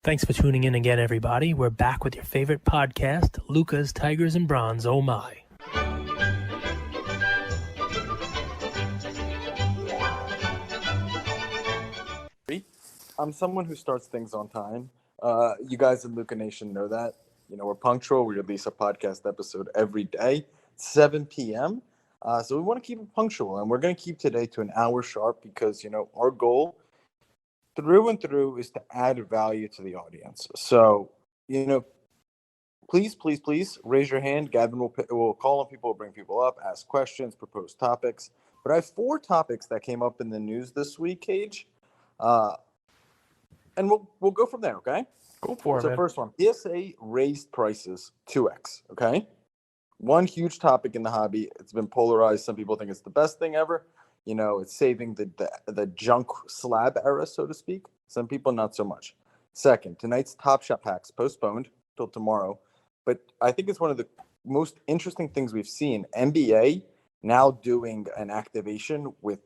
Thanks for tuning in again, everybody. We're back with your favorite podcast, Luka's Tigers and Bronze. Oh my. I'm someone who starts things on time. You guys in Luka Nation know that. You know, we're punctual. We release a podcast episode every day, 7 p.m. So we want to keep it punctual, and we're going to keep today to an hour sharp because, you know, our goal through and through is to add value to the audience. So, you know, please raise your hand. Gavin will call on people, bring people up, ask questions, propose topics. But I have 4 topics that came up in the news this week, Cage. And we'll go from there, okay? Go for it, So man. first one, PSA raised prices 2x, okay? One huge topic in the hobby. It's been polarized. Some people think it's the best thing ever. You know, it's saving the junk slab era, so to speak. Some people not so much. Second, tonight's Top Shot packs postponed till tomorrow. But I think it's one of the most interesting things we've seen. NBA now doing an activation with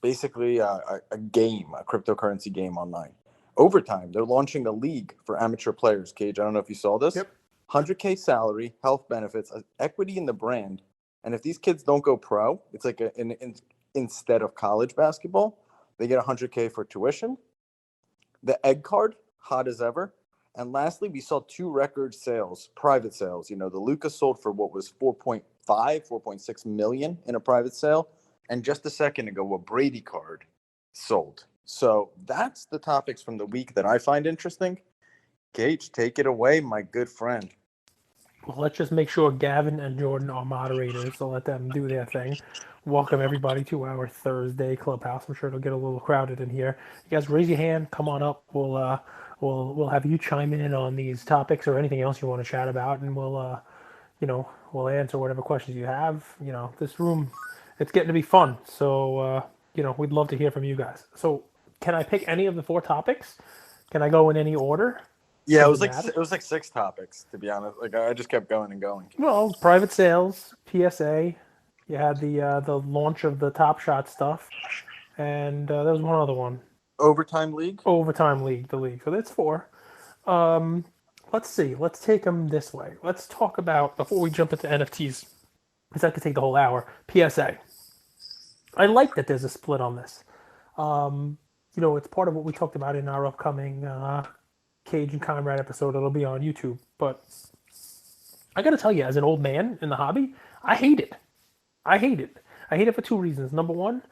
basically a game, a cryptocurrency game online. Overtime, they're launching a league for amateur players. Cage, I don't know if you saw this. Yep. 100K salary, health benefits, equity in the brand. And if these kids don't go pro, it's like instead of college basketball, they get 100K for tuition. The egg card, hot as ever. And lastly, we saw 2 record sales, private sales. You know, the Luka sold for what was 4.6 million in a private sale. And just a second ago, a Brady card sold. So that's the topics from the week that I find interesting. Gage, take it away, my good friend. Well, let's just make sure Gavin and Jordan are moderators, so let them do their thing. Welcome everybody to our Thursday Clubhouse. I'm sure it'll get a little crowded in here. You guys raise your hand, come on up. We'll have you chime in on these topics or anything else you want to chat about, and we'll answer whatever questions you have. You know, this room, it's getting to be fun. So we'd love to hear from you guys. So can I pick any of the 4 topics? Can I go in any order? Yeah, it was like 6 topics, to be honest. Like I just kept going and going. Well, private sales, PSA. You had the launch of the Top Shot stuff, and there was one other one. Overtime league. The league. So that's 4. Let's see. Let's take them this way. Let's talk about, before we jump into NFTs, because that could take the whole hour. PSA. I like that there's a split on this. It's part of what we talked about in our upcoming Cage and Conrad episode. It'll be on YouTube. But I got to tell you, as an old man in the hobby, I hate it. I hate it for 2 reasons. Number one,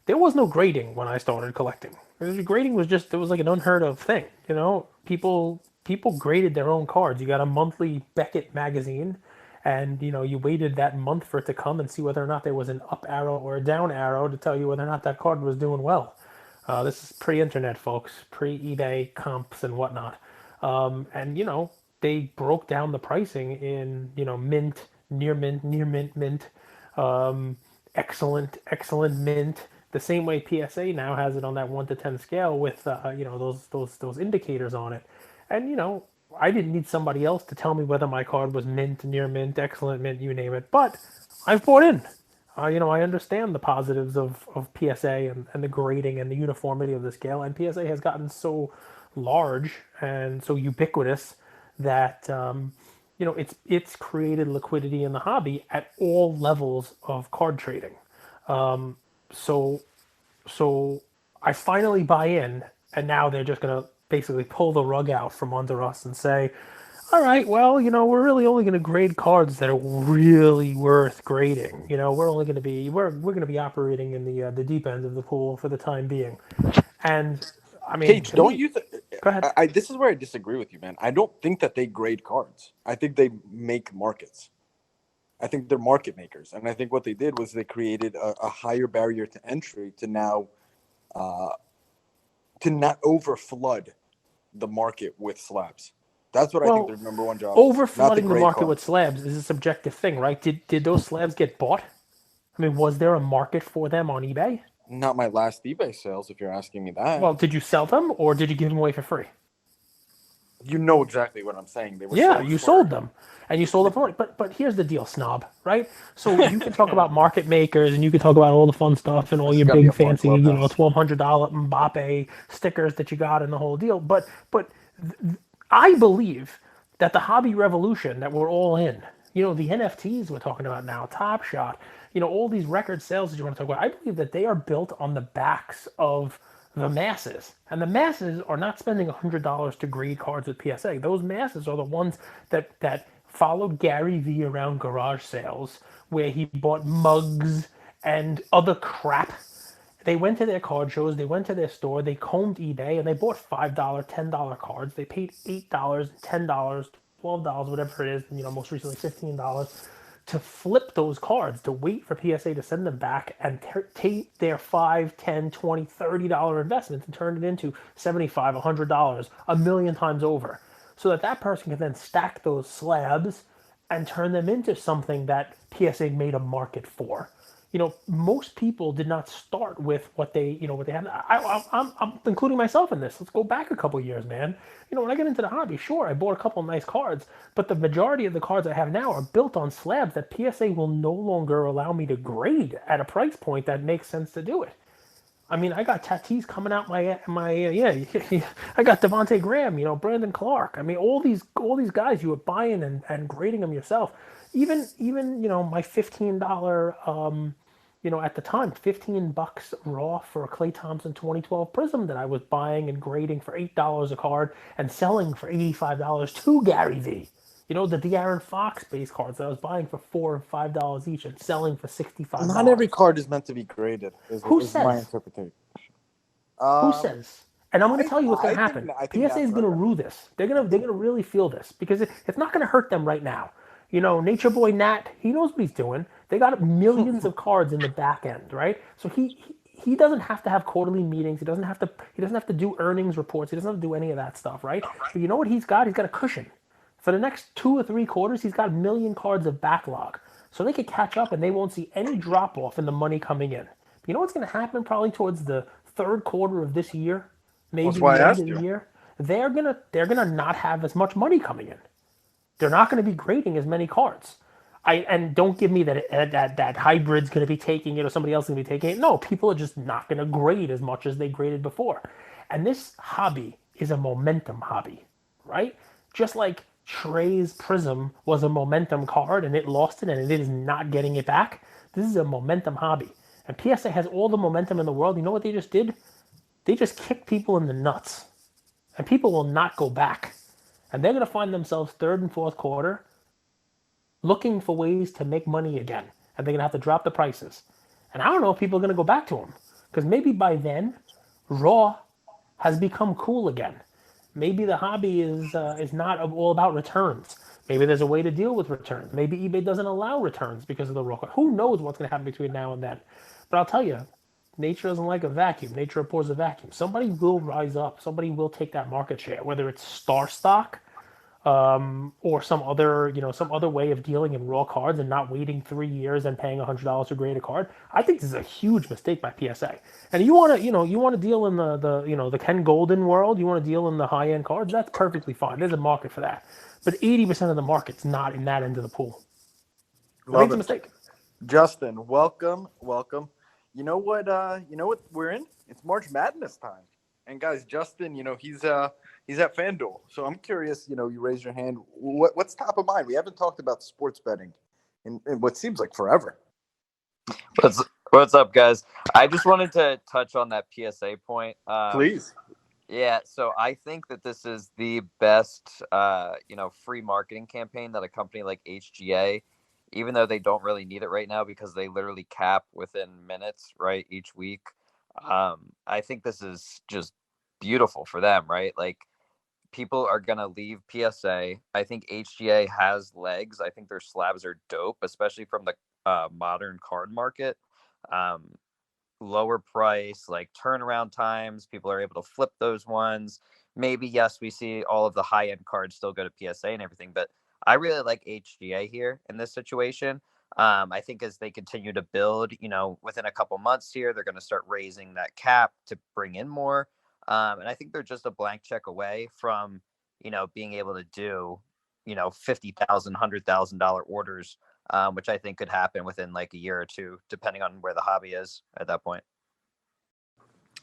there was no grading when I started collecting. Grading was just, it was like an unheard of thing. You know, people graded their own cards. You got a monthly Beckett magazine, and you waited that month for it to come and see whether or not there was an up arrow or a down arrow to tell you whether or not that card was doing well. This is pre-internet, folks, pre-eBay comps and whatnot. And they broke down the pricing in mint, near mint, mint, excellent mint. The same way PSA now has it on that 1 to 10 scale with those indicators on it. And I didn't need somebody else to tell me whether my card was mint, near mint, excellent mint, you name it. But I've bought in. I understand the positives of PSA and the grading and the uniformity of the scale. And PSA has gotten so large and so ubiquitous that it's created liquidity in the hobby at all levels of card trading. So I finally buy in, and now they're just gonna basically pull the rug out from under us and say, all right, well, we're really only going to grade cards that are really worth grading. We're only going to be we're going to be operating in the deep end of the pool for the time being. And I mean, Cage, don't you? Go ahead. This is where I disagree with you, man. I don't think that they grade cards. I think they make markets. I think they're market makers, and I think what they did was they created a higher barrier to entry to now to not overflood the market with slabs. That's what I think their number one job is. Overflooding the market with slabs is a subjective thing, right? Did those slabs get bought? I mean, was there a market for them on eBay? Not my last eBay sales, if you're asking me that. Well, did you sell them, or did you give them away for free? You know exactly what I'm saying. They were sold them, and you sold them for it. But here's the deal, snob, right? So you can talk about market makers, and you can talk about all the fun stuff and all your big fancy, $1,200 Mbappe stickers that you got and the whole deal. But I believe that the hobby revolution that we're all in, the NFTs we're talking about now, Top Shot, all these record sales that you want to talk about, I believe that they are built on the backs of the masses. And the masses are not spending $100 to grade cards with PSA. Those masses are the ones that followed Gary Vee around garage sales, where he bought mugs and other crap. They went to their card shows, they went to their store, they combed eBay, and they bought $5, $10 cards. They paid $8, $10, $12, whatever it is, most recently $15 to flip those cards, to wait for PSA to send them back and take their $5, $10, $20, $30 investments and turn it into $75, $100, a million times over. So that person can then stack those slabs and turn them into something that PSA made a market for. Most people did not start with what they have. I'm including myself in this. Let's go back a couple years, man. When I get into the hobby, sure, I bought a couple nice cards, but the majority of the cards I have now are built on slabs that PSA will no longer allow me to grade at a price point that makes sense to do it. I mean, I got Tatis coming out my yeah. I got Devontae Graham, Brandon Clark. I mean, all these guys you were buying and grading them yourself. Even my $15 at the time $15 raw for a Clay Thompson 2012 Prism that I was buying and grading for $8 a card and selling for $85 to Gary Vee. The De'Aaron Fox base cards that I was buying for $4 or $5 each and selling for Not every $65. card is meant to be graded. Who Is my says? interpretation. Who Um, says? And I'm going to tell you what's going to happen. I think PSA that's is going to right. rue this. They're going to really feel this because it's not going to hurt them right now. Nature Boy Nat, he knows what he's doing. They got millions of cards in the back end, right? So he doesn't have to have quarterly meetings. He doesn't have to do earnings reports. He doesn't have to do any of that stuff, right? But you know what he's got? He's got a cushion. For the next 2 or 3 quarters, he's got a million cards of backlog. So they could catch up and they won't see any drop off in the money coming in. You know what's going to happen probably towards the third quarter of this year, That's maybe why the I end asked of the you. year? They're gonna not have as much money coming in. They're not going to be grading as many cards. And don't give me that hybrid's going to be taking it or somebody else is going to be taking it. No, people are just not going to grade as much as they graded before. And this hobby is a momentum hobby, right? Just like Trey's Prism was a momentum card and it lost it and it is not getting it back. This is a momentum hobby. And PSA has all the momentum in the world. You know what they just did? They just kicked people in the nuts. And people will not go back. And they're going to find themselves third and fourth quarter looking for ways to make money again. And they're going to have to drop the prices. And I don't know if people are going to go back to them. Because maybe by then, Raw has become cool again. Maybe the hobby is not all about returns. Maybe there's a way to deal with returns. Maybe eBay doesn't allow returns because of the Raw. Who knows what's going to happen between now and then? But I'll tell you, nature doesn't like a vacuum. Nature abhors a vacuum. Somebody will rise up. Somebody will take that market share, whether it's Star Stock or some other way of dealing in raw cards and not waiting 3 years and paying $100 to grade a card. I think this is a huge mistake by PSA. And you want to deal in the Ken Golden world. You want to deal in the high end cards. That's perfectly fine. There's a market for that. But 80% of the market's not in that end of the pool. I think Love it's a it. mistake. Justin, welcome. You know what? We're in? It's March Madness time. And guys, Justin, he's at FanDuel. So I'm curious. You raise your hand. What's top of mind? We haven't talked about sports betting in what seems like forever. What's up, guys? I just wanted to touch on that PSA point. Please. Yeah, so I think that this is the best, free marketing campaign that a company like HGA, even though they don't really need it right now because they literally cap within minutes, right, each week. I think this is just beautiful for them, right? Like people are gonna leave PSA. I think HGA has legs. I think their slabs are dope, especially from the modern card market. Um, Lower price, like turnaround times. People are able to flip those ones. Maybe, yes, we see all of the high end cards still go to PSA and everything, but I really like HGA here in this situation. I think as they continue to build, within a couple months here, they're going to start raising that cap to bring in more. And I think they're just a blank check away from, being able to do, $50,000, $100,000 orders, which I think could happen within like a year or two, depending on where the hobby is at that point.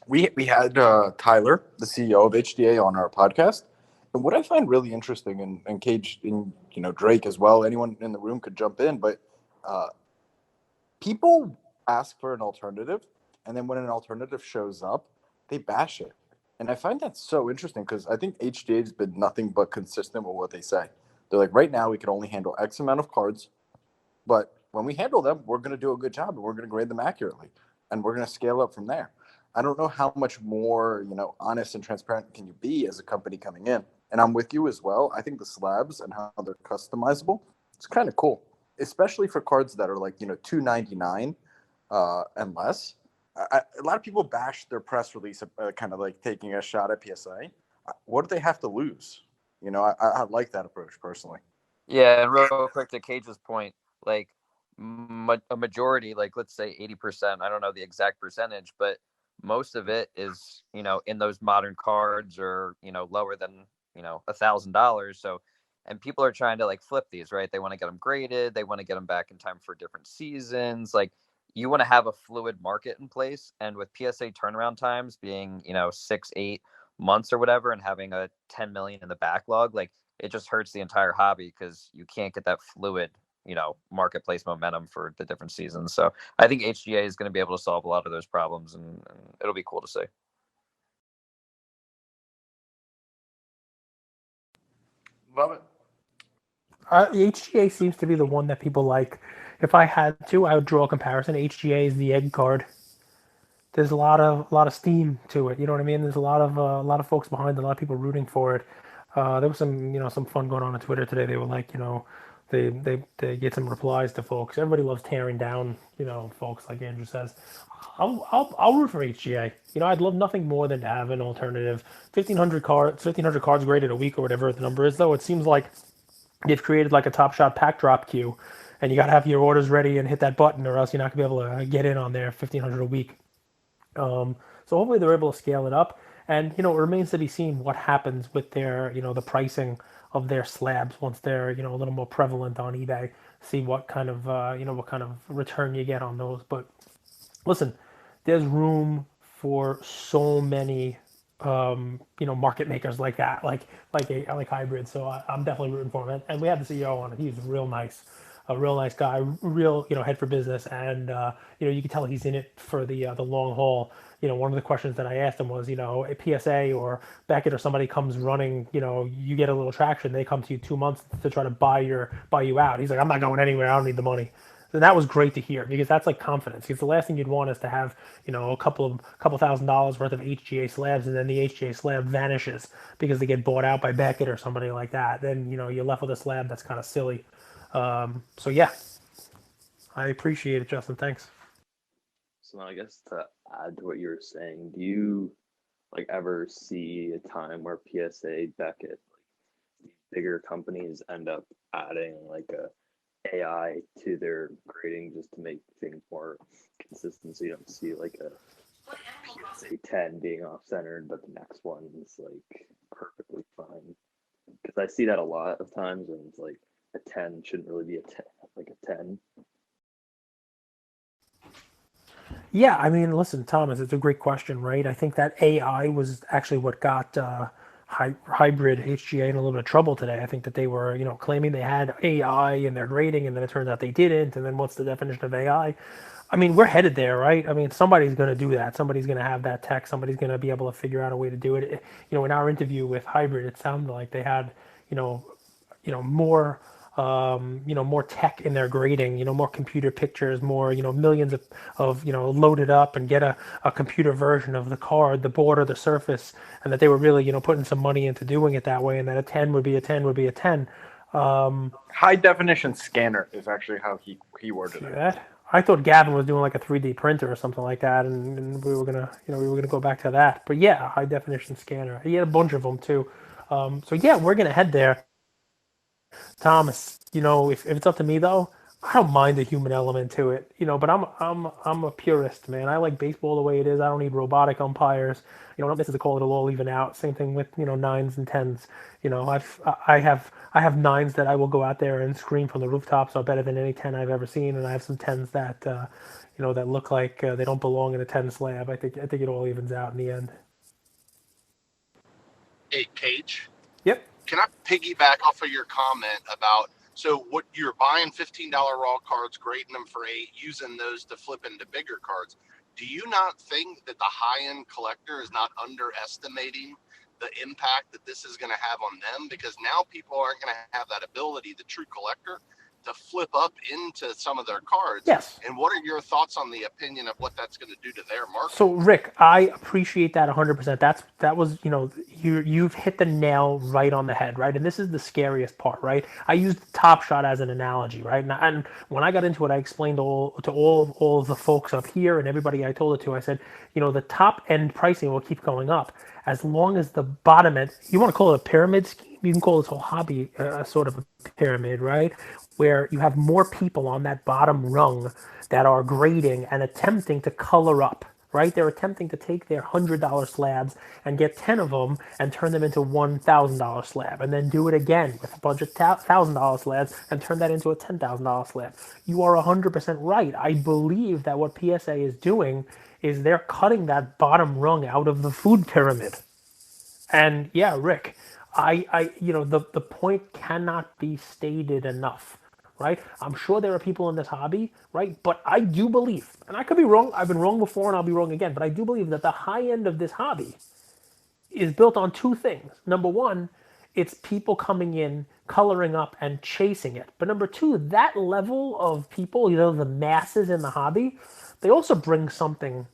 We had Tyler, the CEO of HDA, on our podcast, And what I find really interesting, and Cage, and Drake as well, anyone in the room could jump in, but uh, people ask for an alternative, and then when an alternative shows up, they bash it. And I find that so interesting because I think HGA has been nothing but consistent with what they say. They're like, right now we can only handle X amount of cards, but when we handle them, we're going to do a good job and we're going to grade them accurately, and we're going to scale up from there. I don't know how much more honest and transparent can you be as a company coming in. And I'm with you as well. I think the slabs and how they're customizable, it's kind of cool, especially for cards that are like $299 and less. A lot of people bash their press release, kind of like taking a shot at PSA. What do they have to lose? I like that approach personally. Yeah, and real quick to Cage's point, like a majority, like let's say 80%, I don't know the exact percentage, but most of it is, in those modern cards or, lower than, $1,000. So, and people are trying to like flip these, right? They want to get them graded. They want to get them back in time for different seasons. Like you want to have a fluid market in place. And with PSA turnaround times being, 6, 8 months or whatever, and having a 10 million in the backlog, like it just hurts the entire hobby because you can't get that fluid, marketplace momentum for the different seasons. So I think HGA is going to be able to solve a lot of those problems, and it'll be cool to see. Love it. HGA seems to be the one that people like. If I had to, I would draw a comparison. HGA is the egg card. There's a lot of steam to it. You know what I mean? There's a lot of folks behind it, a lot of people rooting for it. There was some fun going on Twitter today. They were like, they get some replies to folks. Everybody loves tearing down, folks like Andrew says. I'll root for HGA. I'd love nothing more than to have an alternative. 1,500 cards graded a week or whatever the number is. Though it seems like they've created like a Top Shot pack drop queue, and you got to have your orders ready and hit that button, or else you're not gonna be able to get in on there. 1,500 a week. So hopefully they're able to scale it up, and it remains to be seen what happens with their the pricing of their slabs once they're a little more prevalent on eBay. See what kind of what kind of return you get on those. But listen, there's room for so many market makers like that, like hybrid. So I'm definitely rooting for him. And we had the CEO on it. He's real nice, a real nice guy, real head for business, and you can tell he's in it for the long haul. One of the questions that I asked him was, a PSA or Beckett or somebody comes running, you get a little traction, they come to you 2 months to try to buy you out. He's like, I'm not going anywhere. I don't need the money. And that was great to hear because that's like confidence. Because the last thing you'd want is to have, a couple $1,000s worth of HGA slabs, and then the HGA slab vanishes because they get bought out by Beckett or somebody like that. Then you're left with a slab that's kind of silly. So yeah, I appreciate it, Justin. Thanks. So now I guess to add to what you were saying, do you like ever see a time where PSA, Beckett, like these bigger companies end up adding like a AI to their grading just to make things more consistent, so you don't see like a PSA 10 being off centered, but the next one is like perfectly fine? Because I see that a lot of times, and it's like a 10 shouldn't really be a 10, like a 10. Yeah, I mean, listen, Thomas, it's a great question, right? I think that AI was actually what got hybrid HGA in a little bit of trouble today. I think that they were, claiming they had AI in their grading, and then it turns out they didn't. And then what's the definition of AI? I mean, we're headed there, right? I mean, somebody's going to do that. Somebody's going to have that tech. Somebody's going to be able to figure out a way to do it. In our interview with hybrid, it sounded like they had, more more tech in their grading, more computer pictures, more, millions of loaded up and get a computer version of the card, the border, the surface, and that they were really, putting some money into doing it that way, and that a 10 would be a 10 would be a 10. High definition scanner is actually how he worded it. I thought Gavin was doing like a 3D printer or something like that, and we were gonna go back to that. But yeah, high definition scanner. He had a bunch of them too. So yeah, we're gonna head there. Thomas, if it's up to me though, I don't mind the human element to it, but I'm a purist, man. I like baseball the way it is. I don't need robotic umpires. This is a call, it'll all even out. Same thing with, nines and tens. I have nines that I will go out there and scream from the rooftops are better than any 10 I've ever seen, and I have some tens that that look like they don't belong in a 10 slab. I think it all evens out in the end. Hey, Cage. Yep. Can I piggyback off of your comment about so what you're buying $15 raw cards, grading them for 8, using those to flip into bigger cards? Do you not think that the high end collector is not underestimating the impact that this is going to have on them? Because now people aren't going to have that ability, the true collector, to flip up into some of their cards. Yes. And what are your thoughts on the opinion of what that's going to do to their market? So Rick, I appreciate that 100%. That was, you've hit the nail right on the head, right? And this is the scariest part, right? I used Top Shot as an analogy, right? And when I got into it, I explained all of the folks up here and everybody I told it to. I said, the top end pricing will keep going up as long as the bottom end. You want to call it a pyramid scheme? You can call this whole hobby sort of a pyramid, right? Where you have more people on that bottom rung that are grading and attempting to color up, right? They're attempting to take their $100 slabs and get 10 of them and turn them into $1,000 slab, and then do it again with a bunch of $1,000 slabs and turn that into a $10,000 slab. You are 100% right. I believe that what PSA is doing is they're cutting that bottom rung out of the food pyramid. And yeah, Rick, the point cannot be stated enough, right? I'm sure there are people in this hobby, right? But I do believe, and I could be wrong, I've been wrong before and I'll be wrong again, but I do believe that the high end of this hobby is built on two things. Number one, it's people coming in, coloring up, and chasing it. But number two, that level of people, the masses in the hobby, they also bring something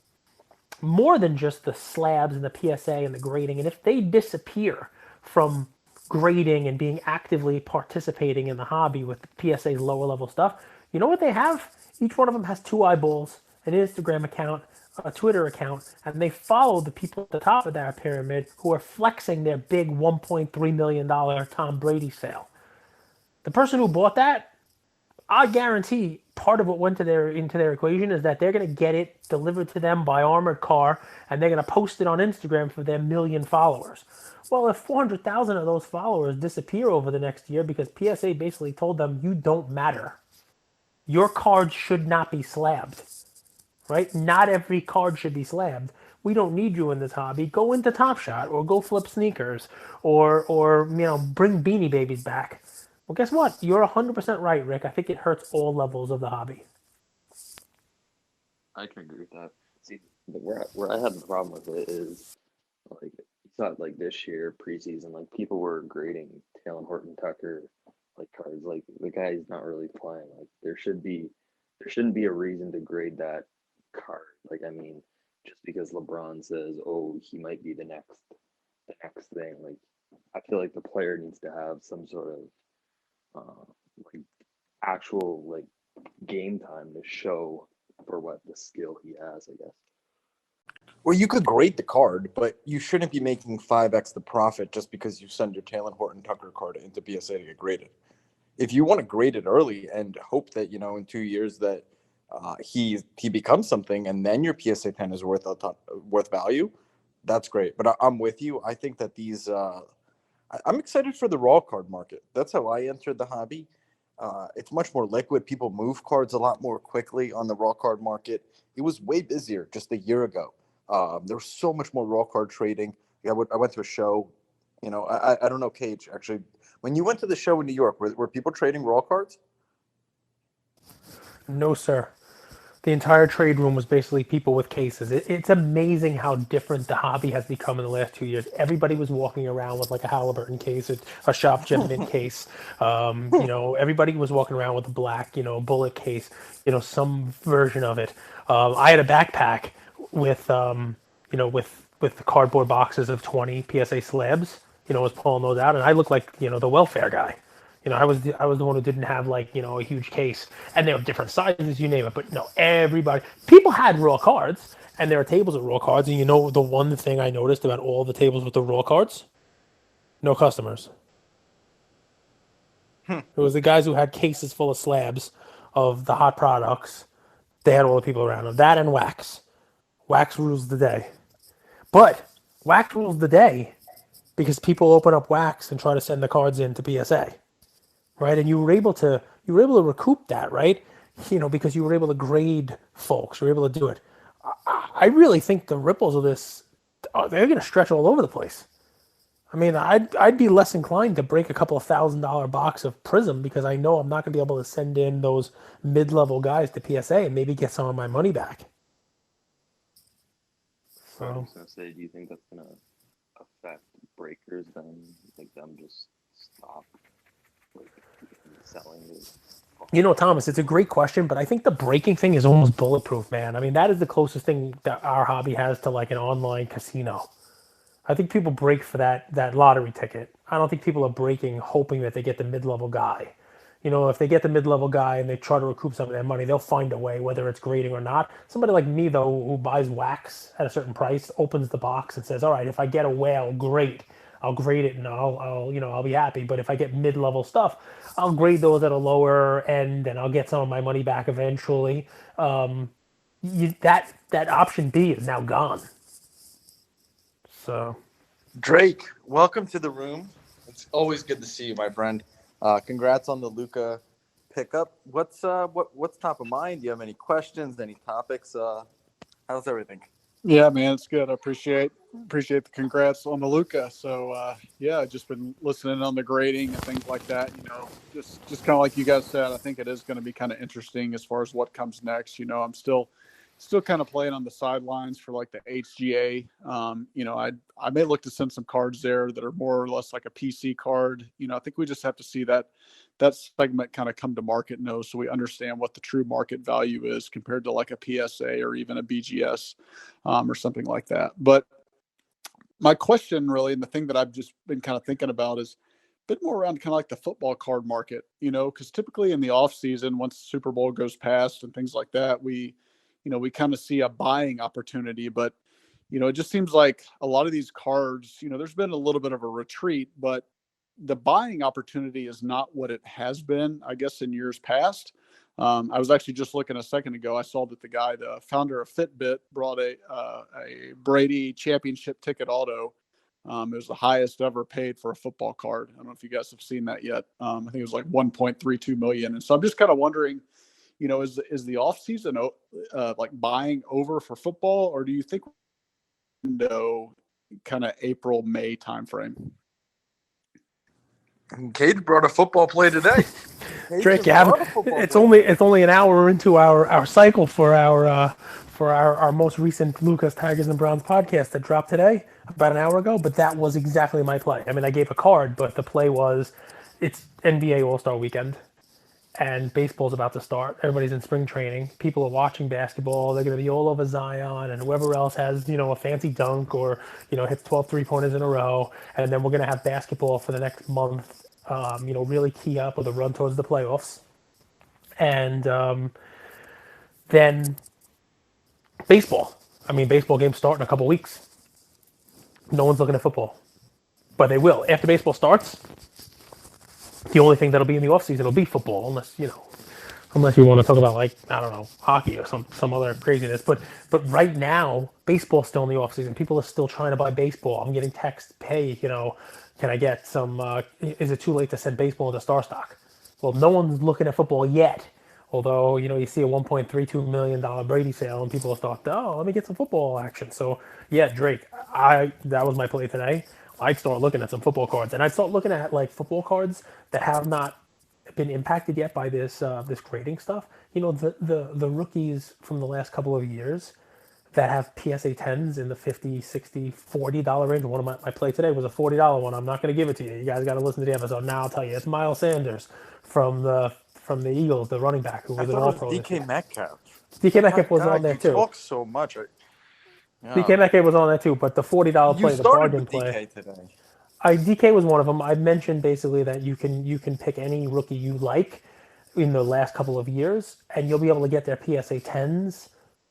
more than just the slabs and the PSA and the grading. And if they disappear from grading and being actively participating in the hobby with PSA's lower level stuff, you know what they have? Each one of them has 2 eyeballs, an Instagram account, a Twitter account, and they follow the people at the top of that pyramid who are flexing their big $1.3 million Tom Brady sale. The person who bought that, I guarantee part of what went into their equation is that they're going to get it delivered to them by armored car, and they're going to post it on Instagram for their 1,000,000 followers. Well, if 400,000 of those followers disappear over the next year because PSA basically told them you don't matter, your card should not be slabbed, right? Not every card should be slabbed. We don't need you in this hobby. Go into Top Shot or go flip sneakers or bring Beanie Babies back. Well, guess what? You're 100% right, Rick. I think it hurts all levels of the hobby. I can agree with that. See, where I have the problem with it is like you saw it like this year preseason, like people were grading Taylor Horton Tucker like cards, like the guy's not really playing. Like there shouldn't be a reason to grade that card. Like I mean, just because LeBron says, oh, he might be the next thing. Like I feel like the player needs to have some sort of like actual like game time to show for what the skill he has, I guess. Well, you could grade the card, but you shouldn't be making 5x the profit just because you send your Taylor Horton Tucker card into PSA to get graded. If you want to grade it early and hope that in 2 years that he becomes something, and then your PSA 10 is worth value, that's great. But I'm with you. I think that these I'm excited for the raw card market. That's how I entered the hobby. It's much more liquid. People move cards a lot more quickly on the raw card market. It was way busier just a year ago. There was so much more raw card trading. I went to a show. I don't know, Cage, actually. When you went to the show in New York, were people trading raw cards? No, sir. The entire trade room was basically people with cases. It's amazing how different the hobby has become in the last 2 years. Everybody was walking around with like a Halliburton case, a Shop Gentleman case. Everybody was walking around with a black, bullet case, some version of it. I had a backpack with, with the cardboard boxes of 20 PSA slabs. I was pulling those out, and I looked like, the welfare guy. I was the one who didn't have like, a huge case, and they were different sizes, you name it. But no, people had raw cards, and there are tables of raw cards. And the one thing I noticed about all the tables with the raw cards, no customers. It was the guys who had cases full of slabs of the hot products. They had all the people around them. That and wax. Wax rules the day. But wax rules the day because people open up wax and try to send the cards in to PSA. Right, and you were able to recoup that, right? Because you were able to grade folks, you were able to do it. I really think the ripples of this, they're going to stretch all over the place. I mean, I'd be less inclined to break a couple of $1,000 box of Prism because I know I'm not going to be able to send in those mid-level guys to PSA and maybe get some of my money back. I was So, just gonna say, do you think that's gonna affect breakers then, like them just stop like selling it? Thomas, it's a great question, but I think the breaking thing is almost bulletproof, man. I mean, that is the closest thing that our hobby has to like an online casino. I think people break for that lottery ticket. I don't think people are breaking hoping that they get the mid-level guy. If they get the mid-level guy and they try to recoup some of their money, they'll find a way, whether it's grading or not. Somebody like me, though, who buys wax at a certain price, opens the box and says, "All right, if I get a whale, great. I'll grade it and I'll be happy. But if I get mid-level stuff, I'll grade those at a lower end and I'll get some of my money back eventually." That option B is now gone. So. Drake, welcome to the room. It's always good to see you, my friend. Congrats on the Luka pickup. What's top of mind? Do you have any questions, any topics? How's everything? Yeah, man, it's good. I appreciate the congrats on the Luka. So yeah, just been listening on the grading and things like that. Just kind of like you guys said, I think it is going to be kind of interesting as far as what comes next. I'm still kind of playing on the sidelines for like the HGA. I may look to send some cards there that are more or less like a PC card. I think we just have to see that segment kind of come to market so we understand what the true market value is compared to like a PSA or even a BGS or something like that. But my question really, and the thing that I've just been kind of thinking about is a bit more around kind of like the football card market, because typically in the off season, once the Super Bowl goes past and things like that, we kind of see a buying opportunity. But it just seems like a lot of these cards, there's been a little bit of a retreat, but the buying opportunity is not what it has been, I guess, in years past. I was actually just looking a second ago. I saw that the founder of Fitbit, brought a Brady championship ticket auto. It was the highest ever paid for a football card. I don't know if you guys have seen that yet. I think it was like 1.32 million. And so I'm just kind of wondering, is the off season like buying over for football, or do you think window kind of April, May timeframe? Cade brought a football play today. Drake, it's only an hour into our cycle for our most recent Lucas Tigers and Browns podcast that dropped today about an hour ago. But that was exactly my play. I mean, I gave a card, but the play was it's NBA All-Star Weekend. And baseball's about to start. Everybody's in spring training. People are watching basketball. They're going to be all over Zion and whoever else has, a fancy dunk or, hits 12 three-pointers in a row. And then we're going to have basketball for the next month, really key up with a run towards the playoffs. And then baseball. I mean, baseball games start in a couple weeks. No one's looking at football. But they will. After baseball starts, the only thing that'll be in the offseason will be football, unless you want to talk about like, I don't know, hockey or some other craziness. But right now, baseball's still in the offseason. People are still trying to buy baseball. I'm getting texts, hey, can I get some, is it too late to send baseball into Star Stock? Well, no one's looking at football yet. Although, you see a $1.32 million Brady sale and people have thought, oh, let me get some football action. So, yeah, Drake, that was my play today. I'd start looking at some football cards. And I'd start looking at, like, football cards that have not been impacted yet by this grading stuff. The rookies from the last couple of years that have PSA 10s in the $50, $60, $40 range. One of my play today was a $40 one. I'm not going to give it to you. You guys got to listen to the episode. Now I'll tell you. It's Miles Sanders from the Eagles, the running back who was an All-Pro. DK Metcalf. DK Metcalf was on there too. You talk so much. DK Metcalf was on there too, but the $40 play, the bargain play. DK today. DK was one of them. I mentioned basically that you can pick any rookie you like in the last couple of years, and you'll be able to get their PSA 10s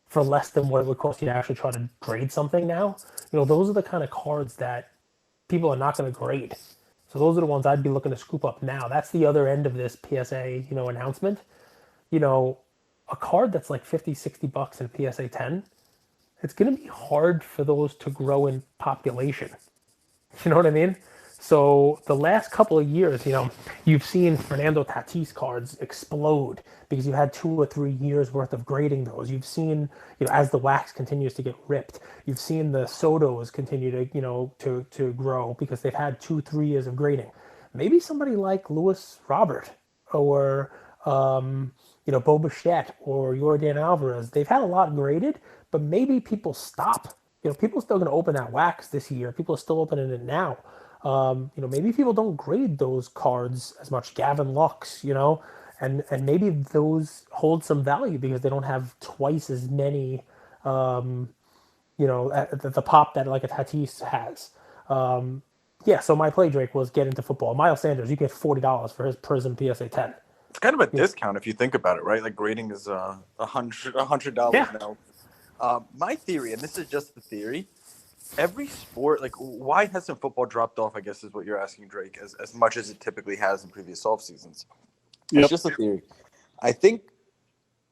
for less than what it would cost you to actually try to grade something now. Those are the kind of cards that people are not going to grade. So those are the ones I'd be looking to scoop up now. That's the other end of this PSA, announcement. A card that's like 50, 60 bucks in PSA 10, it's going to be hard for those to grow in population. You know what I mean? So the last couple of years, you've seen Fernando Tatis cards explode because you had 2 or 3 years worth of grading those. You've seen, as the wax continues to get ripped, you've seen the Sotos continue to, to grow because they've had 2, 3 years of grading. Maybe somebody like Lewis Robert or Bo Bichette or Yordan Alvarez, they've had a lot graded, but maybe people stop. People are still going to open that wax this year. People are still opening it now. Maybe people don't grade those cards as much. Gavin Lux, and maybe those hold some value because they don't have twice as many, the pop that like a Tatis has. Yeah, so my play, Drake, was get into football. Miles Sanders, you get $40 for his Prism PSA 10. It's kind of a discount if you think about it, right? Like grading is $100 Yeah. now. My theory, and this is just the theory, every sport, like why hasn't football dropped off, I guess is what you're asking, Drake, as much as it typically has in previous off seasons. It's just a theory. I think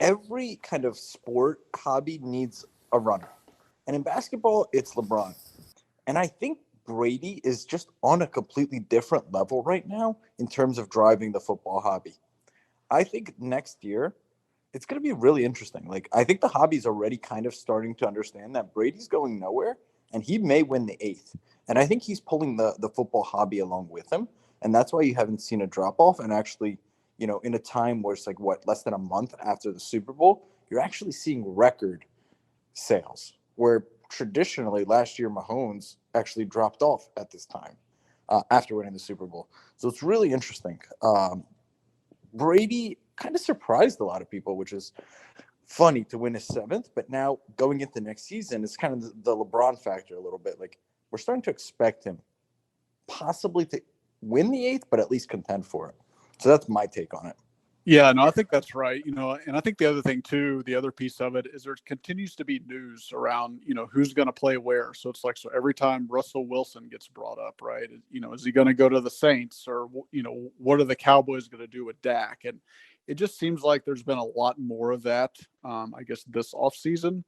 every kind of sport hobby needs a runner. And in basketball, it's LeBron. And I think Brady is just on a completely different level right now in terms of driving the football hobby. I think next year it's going to be really interesting. Like, I think the hobby's already kind of starting to understand that Brady's going nowhere and he may win the eighth. And I think he's pulling the football hobby along with him. And that's why you haven't seen a drop off. And actually, in a time where it's like, less than a month after the Super Bowl, you're actually seeing record sales where traditionally last year Mahomes actually dropped off at this time after winning the Super Bowl. So it's really interesting. Brady kind of surprised a lot of people, which is funny to win his seventh. But now going into next season, it's kind of the LeBron factor a little bit. Like we're starting to expect him possibly to win the eighth, but at least contend for it. So that's my take on it. Yeah, no, I think that's right. And I think the other thing too, the other piece of it is there continues to be news around, who's going to play where. So it's like, so every time Russell Wilson gets brought up, right? Is he going to go to the Saints or, what are the Cowboys going to do with Dak? And it just seems like there's been a lot more of that, I guess, this offseason,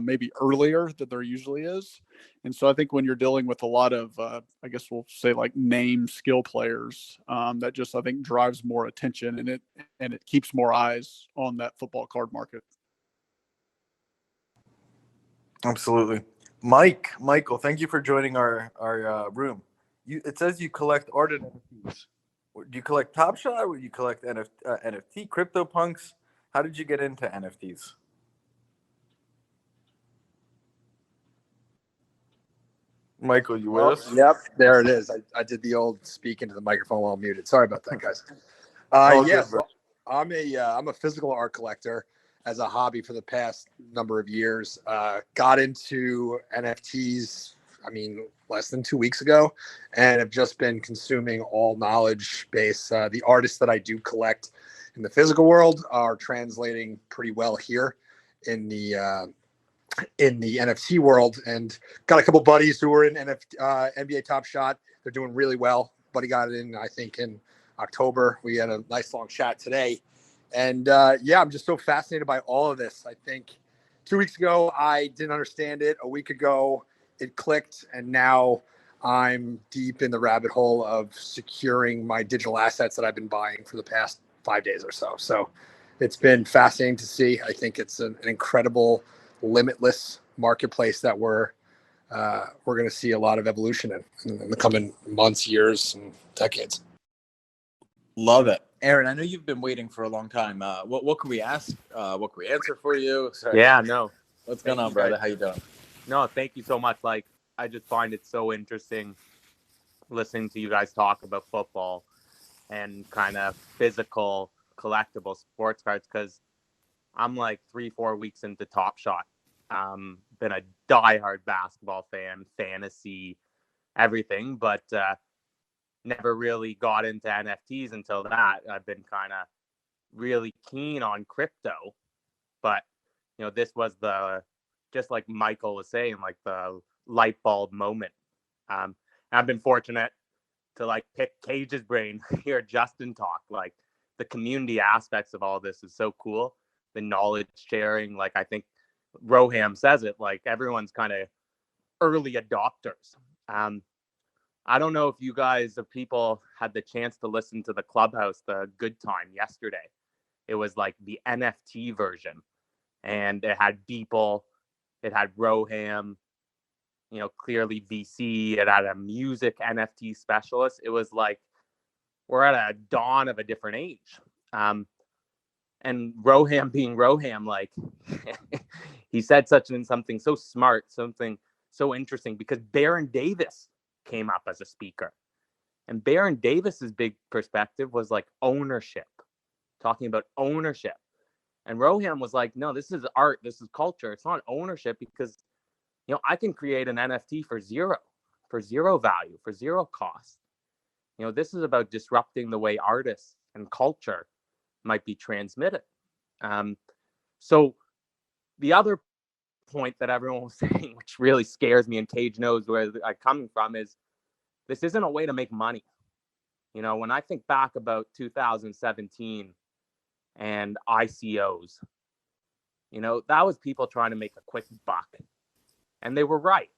maybe earlier than there usually is. And so I think when you're dealing with a lot of, I guess we'll say like name skill players, that just, I think, drives more attention and it keeps more eyes on that football card market. Absolutely. Michael, thank you for joining our room. It says you collect art and NFTs. Do you collect Top Shot? Or do you collect NFT, CryptoPunks? How did you get into NFTs? Michael, you with us? Yep, there it is. I did the old speak into the microphone while muted. Sorry about that, guys. So I'm a physical art collector as a hobby for the past number of years. Got into NFTs, less than 2 weeks ago, and have just been consuming all knowledge base. The artists that I do collect in the physical world are translating pretty well here in the NFT world, and got a couple buddies who were in NBA Top Shot. They're doing really well. Buddy got it in, I think, in October. We had a nice long chat today. And I'm just so fascinated by all of this. I think 2 weeks ago, I didn't understand it. A week ago, it clicked. And now I'm deep in the rabbit hole of securing my digital assets that I've been buying for the past 5 days or so. So it's been fascinating to see. I think it's an incredible, limitless marketplace that we're going to see a lot of evolution in the coming months, years, and decades. Love it. Aaron, I know you've been waiting for a long time. What can we ask? What can we answer for you? Sorry. Yeah, no. What's going on, brother? How you doing? No, thank you so much. Like, I just find it so interesting listening to you guys talk about football and kind of physical collectible sports cards, because I'm like 3-4 weeks into Top Shot. Been a diehard basketball fan, fantasy, everything, but never really got into NFTs until that. I've been kind of really keen on crypto, but this was just like Michael was saying, like the light bulb moment. I've been fortunate to like pick Cage's brain, hear Justin talk. Like the community aspects of all this is so cool. The knowledge sharing, like I think Roham says it, like everyone's kind of early adopters. I don't know if you guys, if people had the chance to listen to the Clubhouse, the Good Time yesterday. It was like the NFT version, and it had Beeple, it had Roham, clearly VC. It had a music NFT specialist. It was like we're at a dawn of a different age. And Roham being Roham, like he said something so smart, something so interesting, because Baron Davis came up as a speaker. And Baron Davis's big perspective was like ownership, talking about ownership. And Roham was like, no, this is art, this is culture. It's not ownership, because I can create an NFT for zero value, for zero cost. This is about disrupting the way artists and culture might be transmitted. So the other point that everyone was saying, which really scares me, and Cage knows where I'm coming from, is this isn't a way to make money. When I think back about 2017 and ICOs, that was people trying to make a quick buck. And they were right.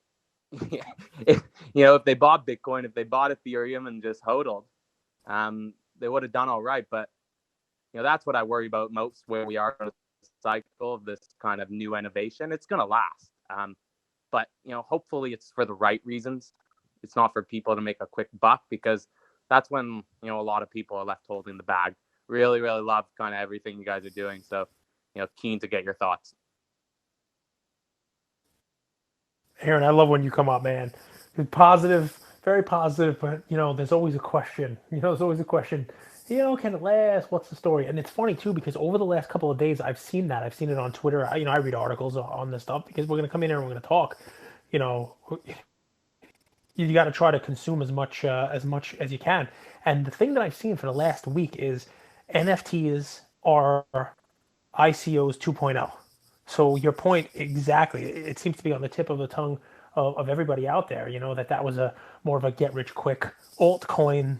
If they bought Bitcoin, if they bought Ethereum and just hodled, they would have done all right. But, that's what I worry about most, where we are in a cycle of this kind of new innovation. It's going to last. But, hopefully it's for the right reasons. It's not for people to make a quick buck, because that's when, a lot of people are left holding the bag. Really, really love kind of everything you guys are doing. So, keen to get your thoughts. Aaron, I love when you come up, man. Positive, very positive, but there's always a question. There's always a question. Can it last? What's the story? And it's funny too, because over the last couple of days, I've seen that. I've seen it on Twitter. I read articles on this stuff, because we're gonna come in here and we're gonna talk. You got to try to consume as much as you can. And the thing that I've seen for the last week is NFTs are ICOs 2.0. So your point exactly. It seems to be on the tip of the tongue of everybody out there. That was a more of a get rich quick altcoin.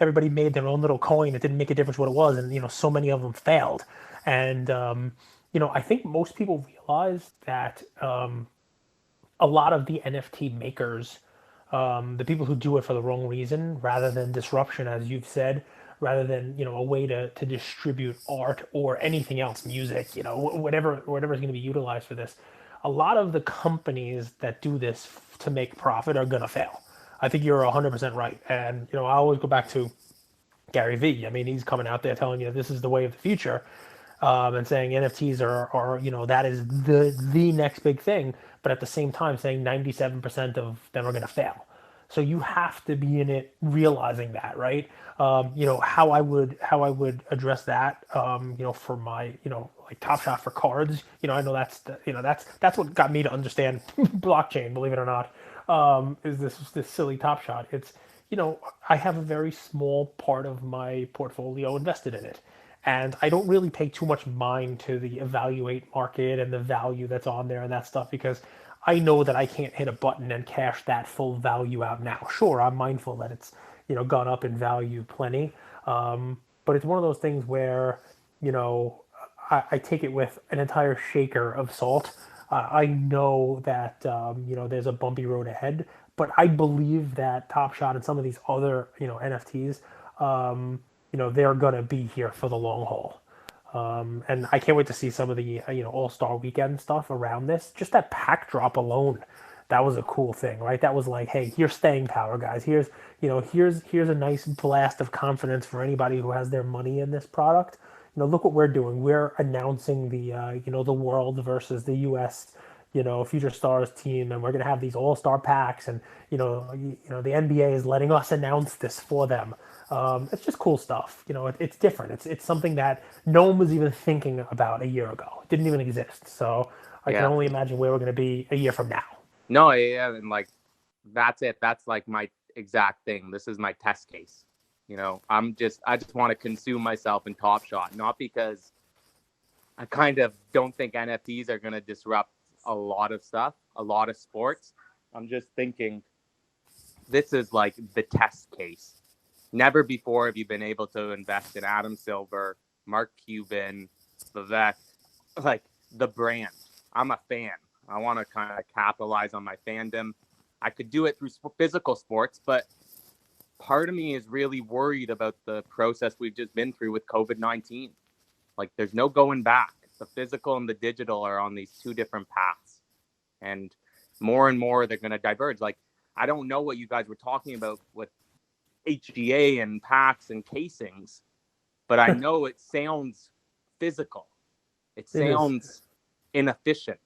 Everybody made their own little coin. It didn't make a difference what it was, and so many of them failed. And I think most people realize that a lot of the NFT makers, the people who do it for the wrong reason, rather than disruption, as you've said, rather than a way to distribute art or anything else, music, whatever is going to be utilized for this, a lot of the companies that do this to make profit are going to fail. I think you're 100% right. And I always go back to Gary Vee. I mean, he's coming out there telling you this is the way of the future, and saying NFTs are that is the next big thing, but at the same time saying 97% of them are going to fail. So you have to be in it, realizing that, right? How I would address that, for my, like Top Shot for cards. I know that's what got me to understand blockchain. Believe it or not, is this silly Top Shot? It's I have a very small part of my portfolio invested in it. And I don't really pay too much mind to the evaluate market and the value that's on there and that stuff, because I know that I can't hit a button and cash that full value out now. Sure, I'm mindful that it's gone up in value plenty, but it's one of those things where I take it with an entire shaker of salt. I know that there's a bumpy road ahead, but I believe that Top Shot and some of these other NFTs, they're gonna be here for the long haul. And I can't wait to see some of the All-Star Weekend stuff around this. Just that pack drop alone, that was a cool thing, right? That was like, hey, here's staying power, guys. Here's a nice blast of confidence for anybody who has their money in this product. Look what we're doing. We're announcing the world versus the U.S. Future Stars team, and we're gonna have these all-star packs, and the NBA is letting us announce this for them. It's just cool stuff. It's different. It's something that no one was even thinking about a year ago. It didn't even exist. So I can only imagine where we're gonna be a year from now. No, yeah, and like that's it. That's like my exact thing. This is my test case. I just want to consume myself in Top Shot, not because I kind of don't think NFTs are going to disrupt a lot of stuff, a lot of sports. I'm just thinking this is like the test case. Never before have you been able to invest in Adam Silver, Mark Cuban, Vivek, like the brand. I'm a fan. I want to kind of capitalize on my fandom. I could do it through physical sports, but part of me is really worried about the process we've just been through with COVID-19. Like, there's no going back. The physical and the digital are on these two different paths. And more they're going to diverge. Like, I don't know what you guys were talking about with HGA and packs and casings, but I know it sounds physical. It sounds inefficient,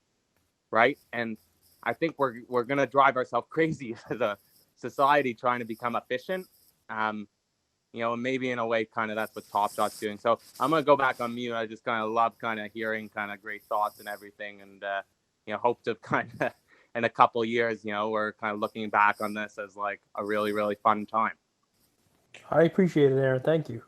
right? And I think we're going to drive ourselves crazy as a society trying to become efficient. You know, maybe in a way, kind of that's what Top Shot's doing. So I'm going to go back on mute. I just kind of love kind of hearing kind of great thoughts and everything. And, you know, hope to kind of in a couple of years, you know, we're kind of looking back on this as like a really, really fun time. I appreciate it, Aaron. Thank you.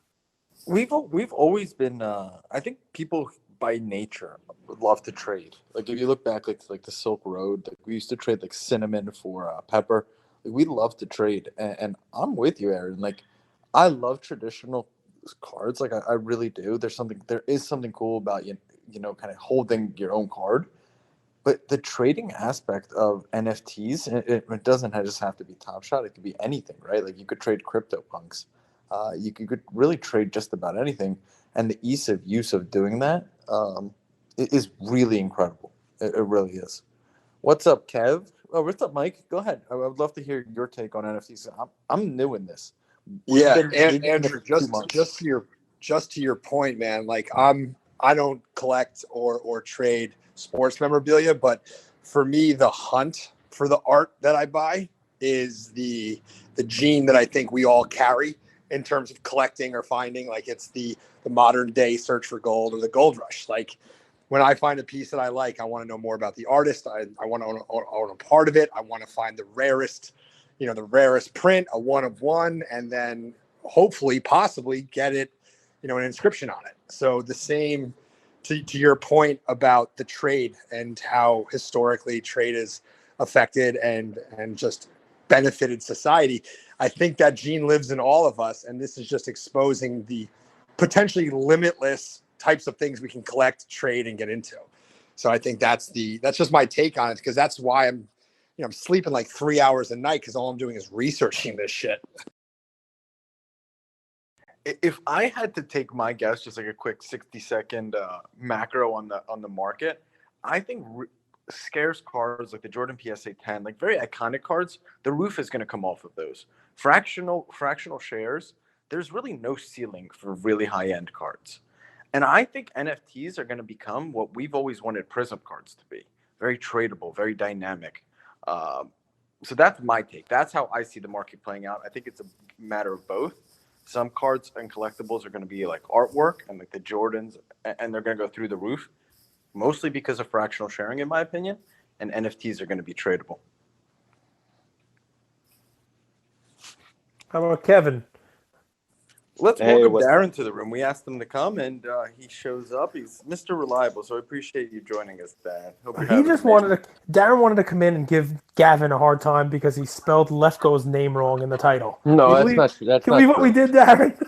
We've always been. I think people by nature would love to trade. Like if you look back, like the Silk Road, like we used to trade like cinnamon for pepper. Like, we love to trade, and I'm with you, Aaron. Like I love traditional cards. Like I really do. There is something cool about you know, kind of holding your own card. But the trading aspect of NFTs, it doesn't just have to be Top Shot. It could be anything, right? Like you could trade CryptoPunks. You could really trade just about anything. And the ease of use of doing that is really incredible. It really is. What's up, Kev? Oh, what's up, Mike? Go ahead. I would love to hear your take on NFTs. I'm new in this. Yeah, We've been Andrew, in it for 2 months. just to your point, man. Like I don't collect or trade sports memorabilia, but for me, the hunt for the art that I buy is the gene that I think we all carry in terms of collecting or finding. Like it's the modern day search for gold or the gold rush. Like when I find a piece that I like, I want to know more about the artist. I want to own a part of it. I want to find the rarest, the rarest print, a one of one, and then hopefully, possibly get it, an inscription on it. So the same to your point about the trade and how historically trade is affected and just benefited society. I think that gene lives in all of us, and this is just exposing the potentially limitless types of things we can collect, trade, and get into. So I think that's just my take on it, because that's why I'm sleeping like 3 hours a night, because all I'm doing is researching this shit. If I had to take my guess, just like a quick 60-second macro on the market, I think scarce cards like the Jordan PSA 10, like very iconic cards, the roof is going to come off of those. Fractional shares, there's really no ceiling for really high-end cards. And I think NFTs are going to become what we've always wanted Prism cards to be. Very tradable, very dynamic. So that's my take. That's how I see the market playing out. I think it's a matter of both. Some cards and collectibles are going to be like artwork and like the Jordans, and they're going to go through the roof, mostly because of fractional sharing, in my opinion, and NFTs are going to be tradable. How about Kevin? Let's Hey, welcome what's Darren to the room. We asked him to come, and he shows up. He's Mr. Reliable, so I appreciate you joining us, Dan. Hope you're having a Darren wanted to come in and give Gavin a hard time because he spelled Lefko's name wrong in the title. No, that's not true. That's Can not you believe what we did, Darren?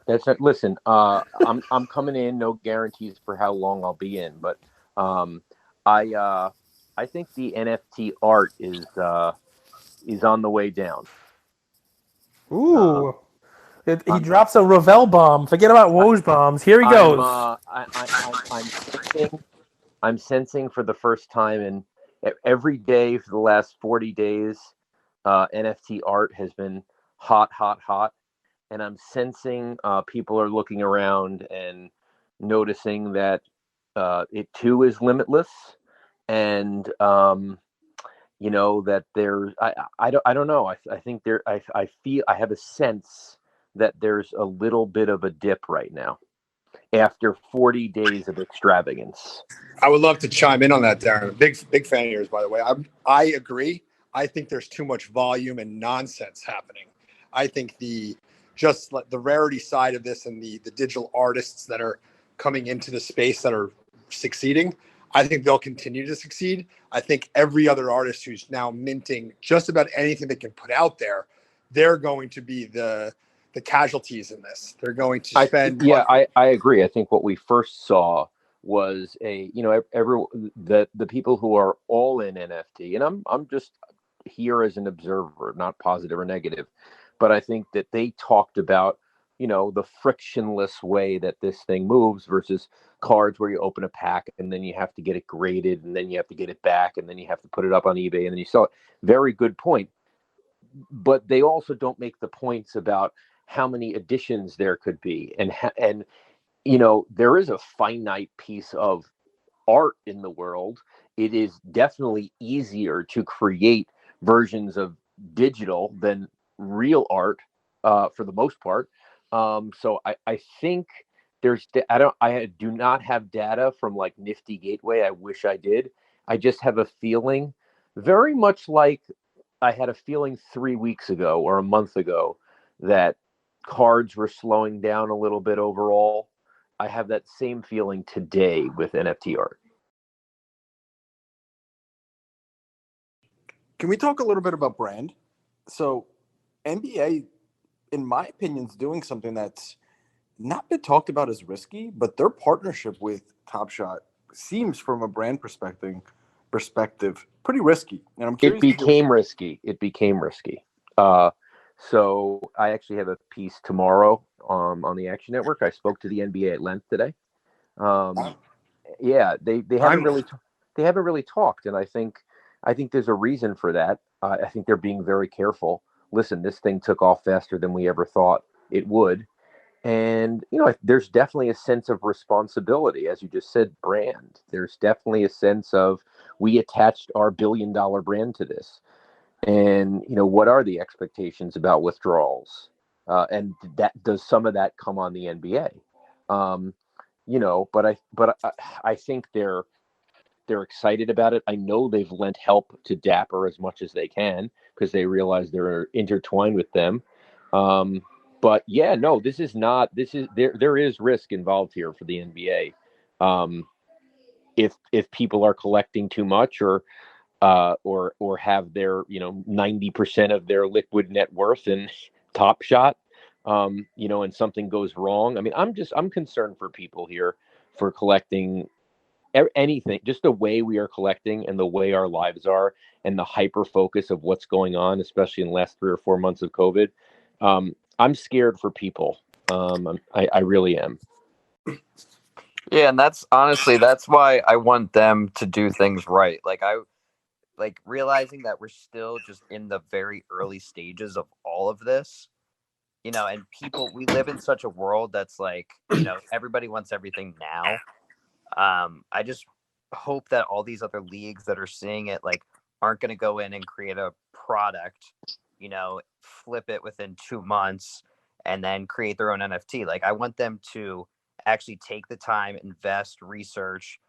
That's not. Listen, I'm coming in. No guarantees for how long I'll be in, but I think the NFT art is on the way down. Ooh. He drops a Rovell bomb. Forget about Woj bombs. Here he goes. I'm sensing for the first time in every day for the last 40 days, NFT art has been hot. And I'm sensing people are looking around and noticing that it too is limitless. And, that there's, I don't know. I think I feel, I have a sense that there's a little bit of a dip right now after 40 days of extravagance. I would love to chime in on that, Darren. Big fan of yours, by the way. I agree. I think there's too much volume and nonsense happening. I think the rarity side of this and the digital artists that are coming into the space that are succeeding, I think they'll continue to succeed. I think every other artist who's now minting just about anything they can put out there, they're going to be the casualties in this. They're going to spend. I agree. I think what we first saw was the people who are all in NFT, and here as an observer, not positive or negative, but I think that they talked about, the frictionless way that this thing moves versus cards where you open a pack and then you have to get it graded and then you have to get it back and then you have to put it up on eBay and then you sell it. Very good point. But they also don't make the points about how many editions there could be and there is a finite piece of art in the world. It is definitely easier to create versions of digital than real art, for the most part. So I think I do not have data from like Nifty Gateway. I wish I did. I just have a feeling, very much like I had a feeling 3 weeks ago or a month ago, that cards were slowing down a little bit overall. I have that same feeling today with NFT art. Can we talk a little bit about brand? So, NBA, in my opinion, is doing something that's not been talked about as risky, but their partnership with Top Shot seems, from a brand perspective, pretty risky. And I'm It curious. became risky. It became risky. So I actually have a piece tomorrow on the Action Network. I spoke to the NBA at length today. Yeah, they haven't really talked, and I think there's a reason for that. I think they're being very careful. Listen, this thing took off faster than we ever thought it would, and there's definitely a sense of responsibility, as you just said, brand. There's definitely a sense of, we attached our $1 billion brand to this, and what are the expectations about withdrawals, and that does some of that come on the NBA. Um, but I think they're excited about it. I know they've lent help to Dapper as much as they can because they realize they're intertwined with them. But yeah, no, this is there is risk involved here for the NBA. If people are collecting too much, or have their 90% of their liquid net worth in Top Shot, and something goes wrong. I mean, I'm concerned for people here for collecting anything, just the way we are collecting and the way our lives are and the hyper focus of what's going on, especially in the last 3 or 4 months of COVID. I'm scared for people. I really am. Yeah, and that's why I want them to do things right. Like realizing that we're still just in the very early stages of all of this, and we live in such a world that's like, everybody wants everything now. I just hope that all these other leagues that are seeing it like aren't going to go in and create a product, flip it within 2 months and then create their own NFT. Like, I want them to actually take the time, invest, research,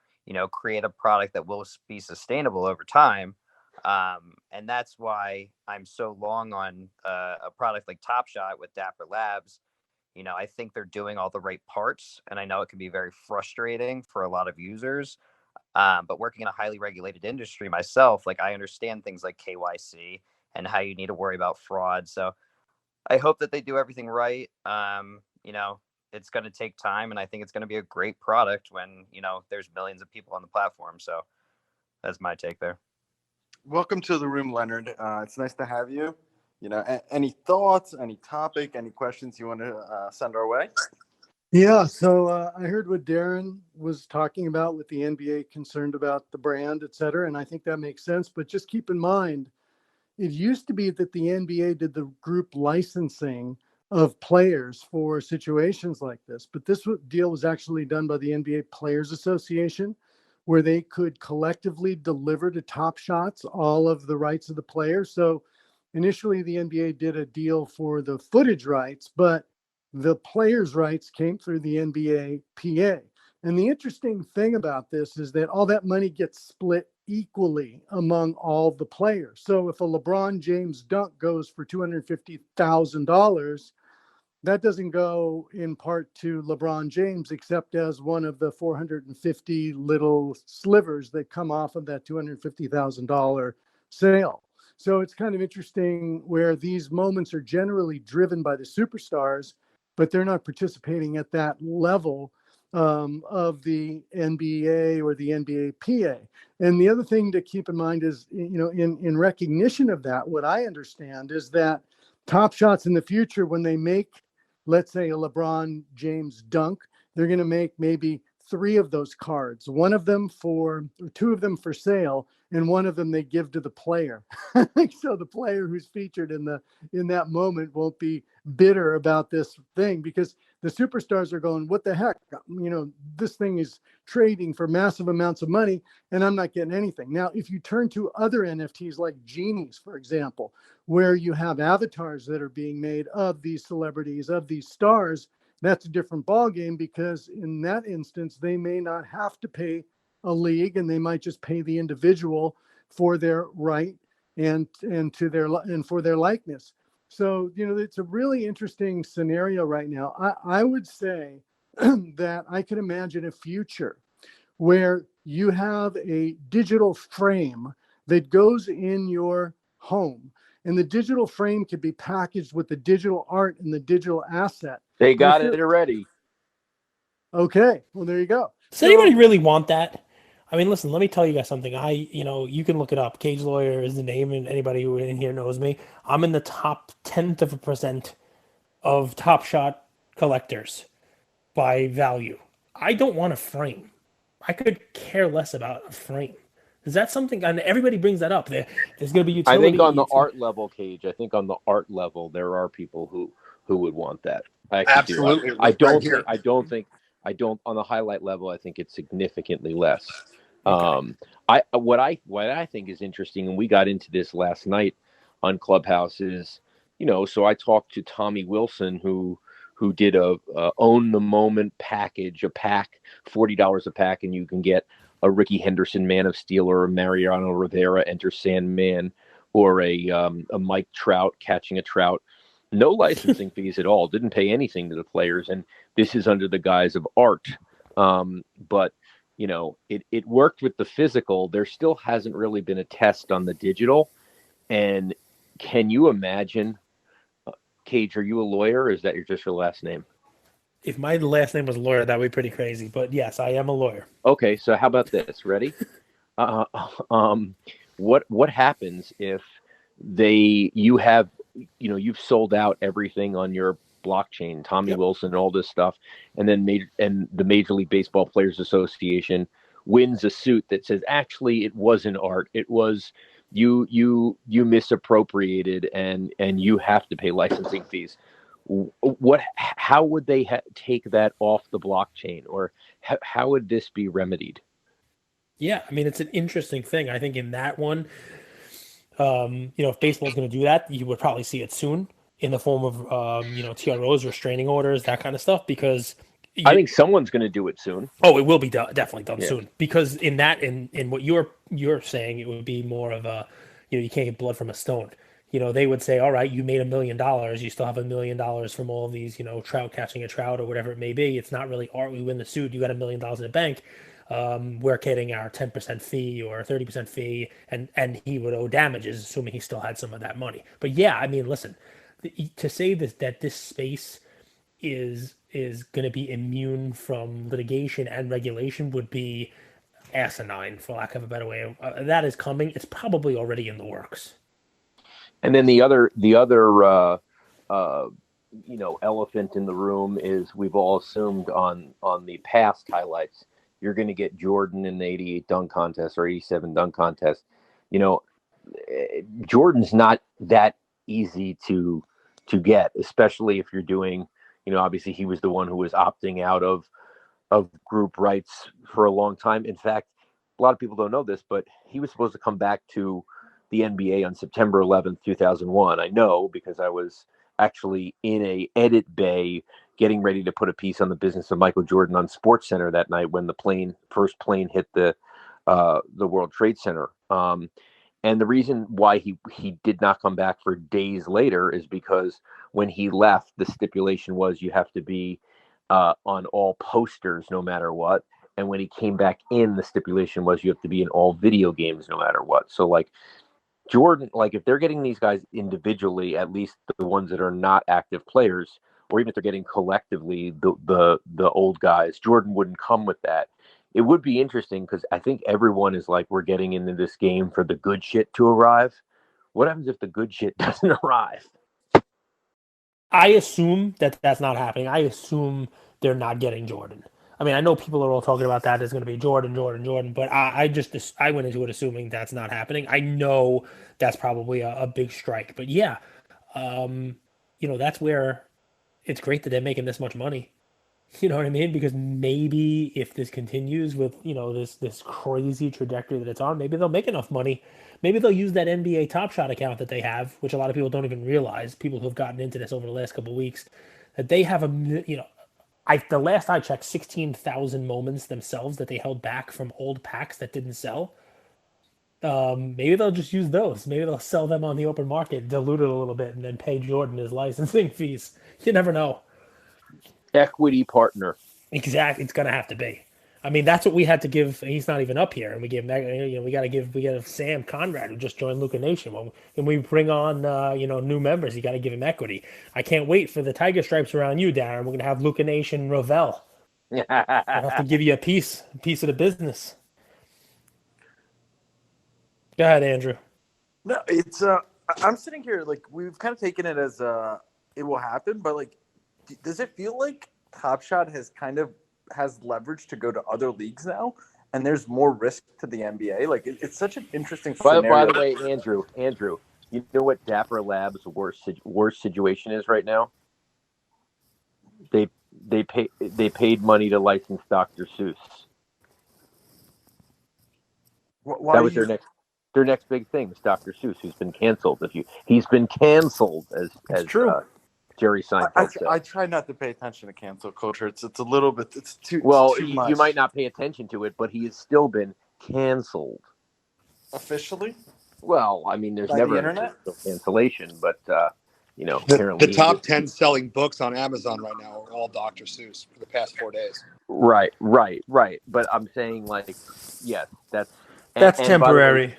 create a product that will be sustainable over time. And that's why I'm so long on a product like Top Shot with Dapper Labs. I think they're doing all the right parts, and I know it can be very frustrating for a lot of users. But working in a highly regulated industry myself, like, I understand things like KYC and how you need to worry about fraud. So I hope that they do everything right. It's going to take time, and I think it's going to be a great product when, there's millions of people on the platform. So that's my take there. Welcome to the room, Leonard. It's nice to have you. Any thoughts, any topic, any questions you want to send our way? Yeah, so I heard what Darren was talking about with the NBA concerned about the brand, et cetera, and I think that makes sense. But just keep in mind, it used to be that the NBA did the group licensing of players for situations like this. But this deal was actually done by the NBA Players Association, where they could collectively deliver to Top Shots all of the rights of the players. So initially, the NBA did a deal for the footage rights, but the players' rights came through the NBA PA. And the interesting thing about this is that all that money gets split equally among all the players. So if a LeBron James dunk goes for $250,000, that doesn't go in part to LeBron James, except as one of the 450 little slivers that come off of that $250,000 sale. So it's kind of interesting where these moments are generally driven by the superstars, but they're not participating at that level. of the NBA or the NBA PA. And the other thing to keep in mind is, in recognition of that, what I understand is that Top Shots in the future, when they make, let's say, a LeBron James dunk, they're going to make maybe 3 of those cards, one of them or 2 of them for sale, and one of them they give to the player. So the player who's featured in that moment won't be bitter about this thing, because the superstars are going, what the heck? This thing is trading for massive amounts of money and I'm not getting anything. Now, if you turn to other NFTs like genies, for example, where you have avatars that are being made of these celebrities, of these stars, that's a different ballgame, because in that instance, they may not have to pay a league, and they might just pay the individual for their right and for their likeness. So, it's a really interesting scenario right now. I would say that I could imagine a future where you have a digital frame that goes in your home, and the digital frame could be packaged with the digital art and the digital asset. They And I got feel, it already. okay, well, there you go. Does anybody really want that? I mean, listen, let me tell you guys something. You can look it up. Cage Lawyer is the name, and anybody who in here knows me. I'm in the top 10th% of Top Shot collectors by value. I don't want a frame. I could care less about a frame. Is that something? And everybody brings that up. There's going to be I utility. think on the art level, Cage, I think on the art level, there are people who would want that. I actually do. Absolutely. I Right don't here. think, I don't on the highlight level, I think it's significantly less. Okay. What I think is interesting, and we got into this last night on Clubhouse, is, so I talked to Tommy Wilson, who did a own the moment package, a pack, $40 a pack, and you can get a Ricky Henderson Man of Steel, or a Mariano Rivera Enter Sandman, or a Mike Trout catching a trout. No licensing fees at all. Didn't pay anything to the players, and this is under the guise of art. But it worked with the physical. There still hasn't really been a test on the digital. And can you imagine? Cage, are you a lawyer, or is that just your last name? If my last name was Lawyer, that would be pretty crazy. But yes, I am a lawyer. Okay, so how about this? Ready? What happens if you've sold out everything on your blockchain, Tommy Yep. Wilson and all this stuff, and then the Major League Baseball Players Association wins a suit that says, actually, it wasn't art. It was you misappropriated, and you have to pay licensing fees. How would they take that off the blockchain, or how would this be remedied? Yeah, I mean, it's an interesting thing. I think in that one, if baseball's going to do that, you would probably see it soon in the form of, TROs, restraining orders, that kind of stuff, because I think someone's going to do it soon. Oh, it will be definitely done Yeah. soon, because in what you're saying, it would be more of a, you can't get blood from a stone. They would say, all right, you made $1 million. You still have $1 million from all of these, trout catching a trout or whatever it may be. It's not really art. We win the suit. You got $1 million in the bank. We're getting our 10% fee or 30% fee, and he would owe damages, assuming he still had some of that money. But yeah, I mean, listen, to say that this space is going to be immune from litigation and regulation would be asinine, for lack of a better way. That is coming. It's probably already in the works. And then the other elephant in the room is, we've all assumed on the past highlights, you're going to get Jordan in the 88 dunk contest or 87 dunk contest. Jordan's not that easy to get, especially if you're doing, obviously he was the one who was opting out of group rights for a long time. In fact, a lot of people don't know this, but he was supposed to come back to the NBA on September 11th, 2001. I know, because I was actually in a edit bay getting ready to put a piece on the business of Michael Jordan on SportsCenter that night when the first plane hit the World Trade Center. And the reason why he did not come back for days later is because when he left, the stipulation was you have to be on all posters no matter what. And when he came back in, the stipulation was you have to be in all video games no matter what. So Jordan, if they're getting these guys individually, at least the ones that are not active players, or even if they're getting collectively the old guys, Jordan wouldn't come with that. It would be interesting because I think everyone is like, we're getting into this game for the good shit to arrive. What happens if the good shit doesn't arrive? I assume that that's not happening. I assume they're not getting Jordan. I mean, I know people are all talking about that. It's going to be Jordan, Jordan, Jordan, but I went into it assuming that's not happening. I know that's probably a big strike, but yeah, that's where it's great that they're making this much money. You know what I mean? Because maybe if this continues with, this crazy trajectory that it's on, maybe they'll make enough money. Maybe they'll use that NBA Top Shot account that they have, which a lot of people don't even realize. People who have gotten into this over the last couple of weeks, that they have the last I checked, 16,000 moments themselves that they held back from old packs that didn't sell. Maybe they'll just use those. Maybe they'll sell them on the open market, dilute it a little bit, and then pay Jordan his licensing fees. You never know. Equity partner. Exactly, it's gonna have to be. I mean, that's what we had to give. He's not even up here, and we give. We got to Sam Conrad, who just joined Luka Nation. When we bring on new members, you got to give him equity. I can't wait for the tiger stripes around you, Darren. We're gonna have Luka Nation Rovell. We'll have to give you a piece of the business. Go ahead, Andrew. No, it's I'm sitting here like we've kind of taken it as it will happen, but like, does it feel like Top Shot has leverage to go to other leagues now, and there's more risk to the NBA? Like it's such an interesting scenario. By the way, Andrew, you know what Dapper Labs' worst situation is right now? They paid money to license Dr. Seuss. That was their next big thing. Is Dr. Seuss, who's been canceled. He's been canceled as true. Jerry Seinfeld said. I try not to pay attention to cancel culture. It's a little bit. It's too much. You might not pay attention to it, but he has still been canceled officially. Well, I mean, there's By never the internet? a cancellation, but The top 10 selling books on Amazon right now are all Dr. Seuss for the past 4 days. Right. But I'm saying, like, yes, that's temporary.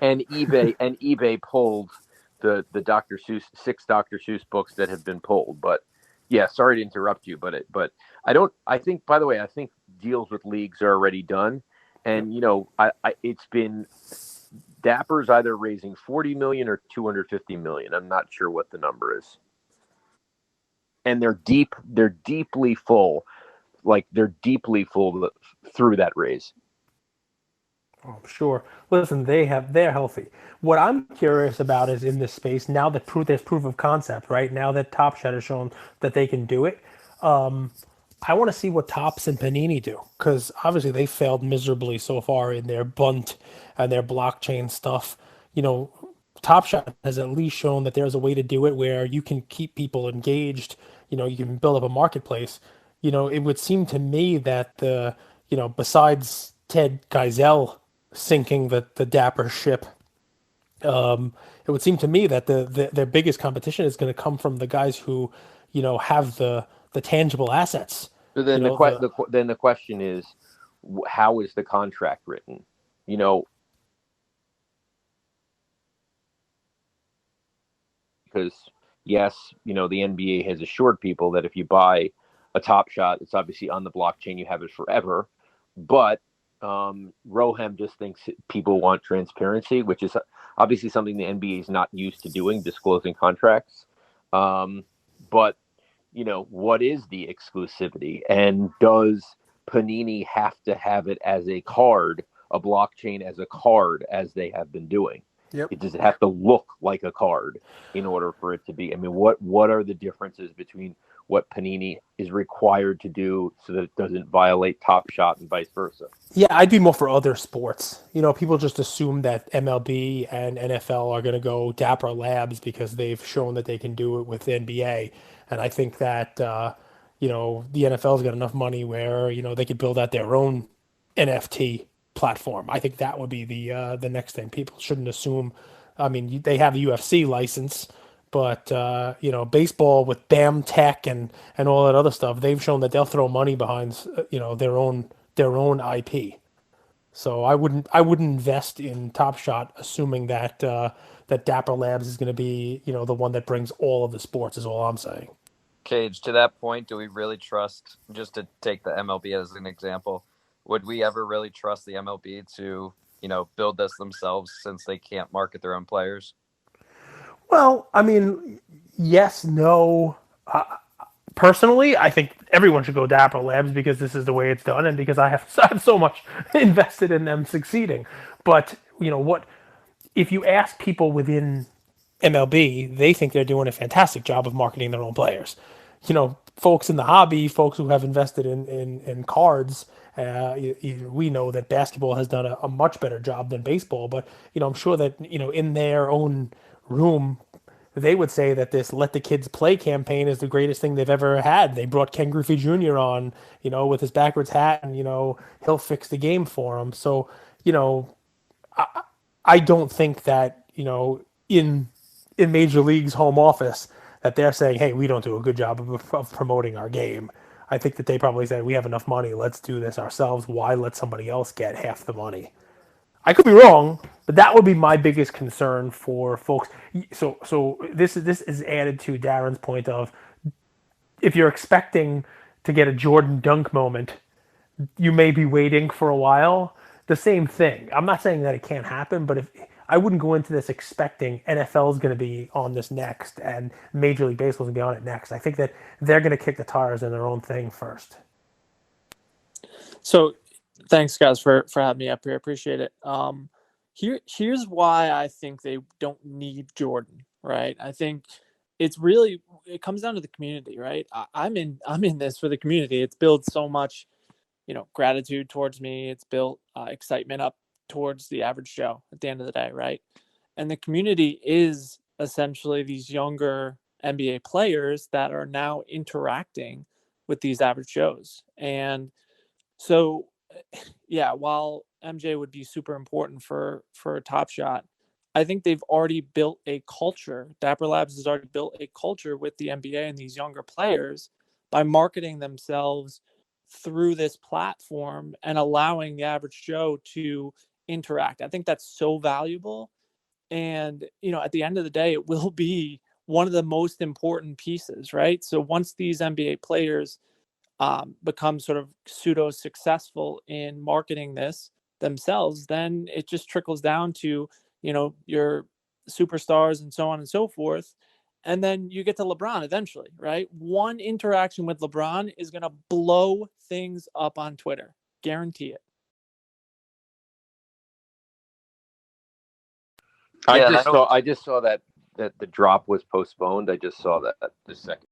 And eBay pulled the Dr. Seuss 6 Dr. Seuss books that have been pulled. But yeah, sorry to interrupt you, but I think deals with leagues are already done, and it's been Dapper's either raising 40 million or 250 million. I'm not sure what the number is. And they're deeply full. Like they're deeply full through that raise. Oh, sure. Listen, they're healthy. What I'm curious about is in this space, now that there's proof of concept, right? Now that Top Shot has shown that they can do it, I want to see what Topps and Panini do, because obviously they failed miserably so far in their bunt and their blockchain stuff. Top Shot has at least shown that there's a way to do it where you can keep people engaged. You can build up a marketplace. It would seem to me that besides Ted Geisel sinking the Dapper ship, it would seem to me that their biggest competition is going to come from the guys who, have the tangible assets. So then the question is, how is the contract written? Because yes, the NBA has assured people that if you buy a Top Shot, it's obviously on the blockchain, you have it forever. But Rohem just thinks people want transparency, which is obviously something the NBA is not used to doing, disclosing contracts. But what is the exclusivity, and does Panini have to have it as a card, a blockchain as a card, as they have been doing? Yep. Does it have to look like a card in order for it to be? I mean, what are the differences between what Panini is required to do so that it doesn't violate Top Shot and vice versa? Yeah, I'd be more for other sports. People just assume that MLB and NFL are going to go Dapper Labs because they've shown that they can do it with NBA. And I think that, the NFL's got enough money where, they could build out their own NFT platform. I think that would be the next thing. People shouldn't assume. I mean, they have a UFC license, but baseball with BAM Tech and all that other stuff, they've shown that they'll throw money behind their own IP. So I wouldn't invest in Top Shot assuming that that Dapper Labs is going to be the one that brings all of the sports. Is all I'm saying. Cage, to that point, do we really trust, just to take the MLB as an example, would we ever really trust the MLB to, build this themselves since they can't market their own players? Well, I mean, yes, no. Personally, I think everyone should go Dapper Labs because this is the way it's done, and because I have, I have so much invested in them succeeding. But what if you ask people within MLB, they think they're doing a fantastic job of marketing their own players. Folks in the hobby, folks who have invested in cards, we know that basketball has done a much better job than baseball. But I'm sure that in their own room, they would say that this "Let the Kids Play" campaign is the greatest thing they've ever had. They brought Ken Griffey Jr. on, with his backwards hat, and he'll fix the game for them. So, you know, I don't think that in Major League's home office that they're saying, "Hey, we don't do a good job of promoting our game." I think that they probably said, "We have enough money. Let's do this ourselves. Why let somebody else get half the money?" I could be wrong, but that would be my biggest concern for folks. So this is added to Darren's point of if you're expecting to get a Jordan dunk moment, you may be waiting for a while. The same thing. I'm not saying that it can't happen, but if I wouldn't go into this expecting NFL is going to be on this next and Major League Baseball is going to be on it next. I think that they're going to kick the tires in their own thing first. So, thanks guys for having me up here. Appreciate it. Here's why I think they don't need Jordan, right? I think it comes down to the community, right? I'm in this for the community. It's built so much, gratitude towards me. It's built excitement up towards the average Joe at the end of the day, right? And the community is essentially these younger NBA players that are now interacting with these average Joes. And so, yeah, while MJ would be super important for a Top Shot, I think they've already built a culture. Dapper Labs has already built a culture with the NBA and these younger players by marketing themselves through this platform and allowing the average Joe to interact. I think that's so valuable. And, at the end of the day, it will be one of the most important pieces, right? So once these NBA players become sort of pseudo successful in marketing this themselves, then it just trickles down to, your superstars and so on and so forth. And then you get to LeBron eventually, right? One interaction with LeBron is going to blow things up on Twitter. Guarantee it. Yeah, I just saw that the drop was postponed. I just saw that this second.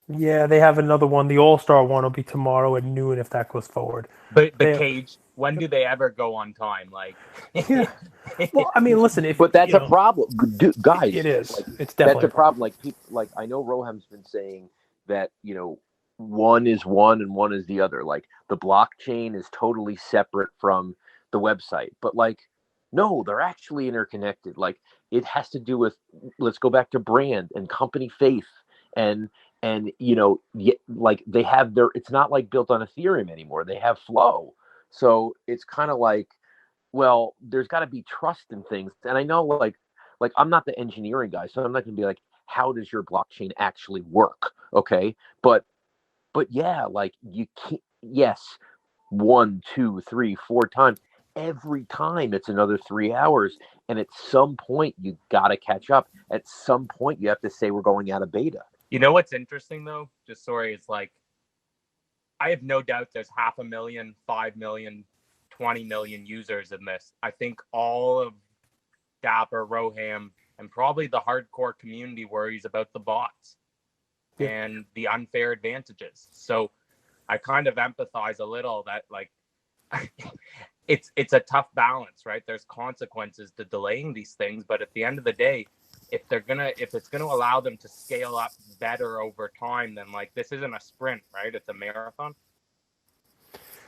Yeah, they have another one. The All-Star one will be tomorrow at noon if that goes forward. But Cage, when do they ever go on time? Like, yeah. Well, I mean, listen, but that's a problem, guys. It is. Like, it's definitely that's a problem. Like people, like I know Roham's been saying that one is one and one is the other. Like the blockchain is totally separate from the website, but like no, they're actually interconnected. Like it has to do with, let's go back to brand and company faith and like they have their, it's not like built on Ethereum anymore. They have Flow. So it's kind of like, well, there's got to be trust in things. And I know like I'm not the engineering guy, so I'm not going to be like, how does your blockchain actually work? Okay. But yeah, like you can't, yes, 1, 2, 3, 4 times. Every time it's another 3 hours. And at some point you got to catch up. At some point you have to say we're going out of beta. You know what's interesting though? Just sorry, it's like I have no doubt there's 500,000, 5 million, 20 million users in this. I think all of Dapper, Roham, and probably the hardcore community worries about the bots and the unfair advantages. So I kind of empathize a little that like it's a tough balance, right? There's consequences to delaying these things, but at the end of the day, if it's gonna allow them to scale up better over time, then like this isn't a sprint, right? It's a marathon.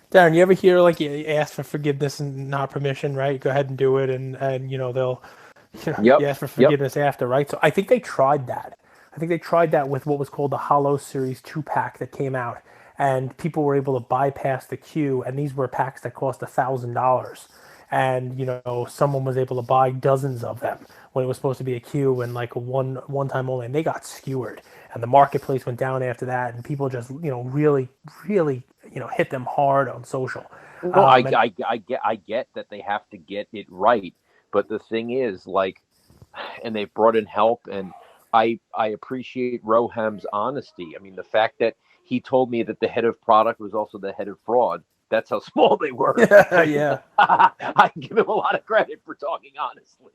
Darren, you ever hear like you ask for forgiveness and not permission, right? Go ahead and do it, and they'll you ask for forgiveness after, right? So I think they tried that. I think they tried that with what was called the Hollow Series 2-pack that came out, and people were able to bypass the queue, and these were packs that cost $1,000. and someone was able to buy dozens of them when it was supposed to be a queue and like a one time only, and they got skewered, and the marketplace went down after that, and people just really really hit them hard on social. No, I, And I get that they have to get it right, but the thing is, like, and they've brought in help, and I appreciate Roham's honesty. I mean, the fact that he told me that the head of product was also the head of fraud. That's how small they were. yeah. I give him a lot of credit for talking honestly.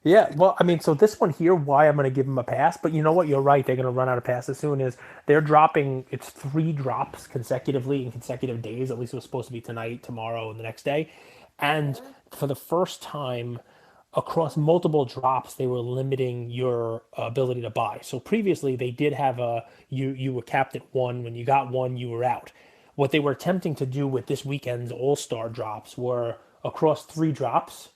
Yeah, well, I mean, so this one here, why I'm going to give them a pass, but you know what? You're right. They're going to run out of passes soon. Is they're dropping? It's 3 drops consecutively in consecutive days. At least it was supposed to be tonight, tomorrow, and the next day. And for the first time across multiple drops, they were limiting your ability to buy. So previously, they did have you were capped at one. When you got one, you were out. What they were attempting to do with this weekend's All Star drops were across 3 drops,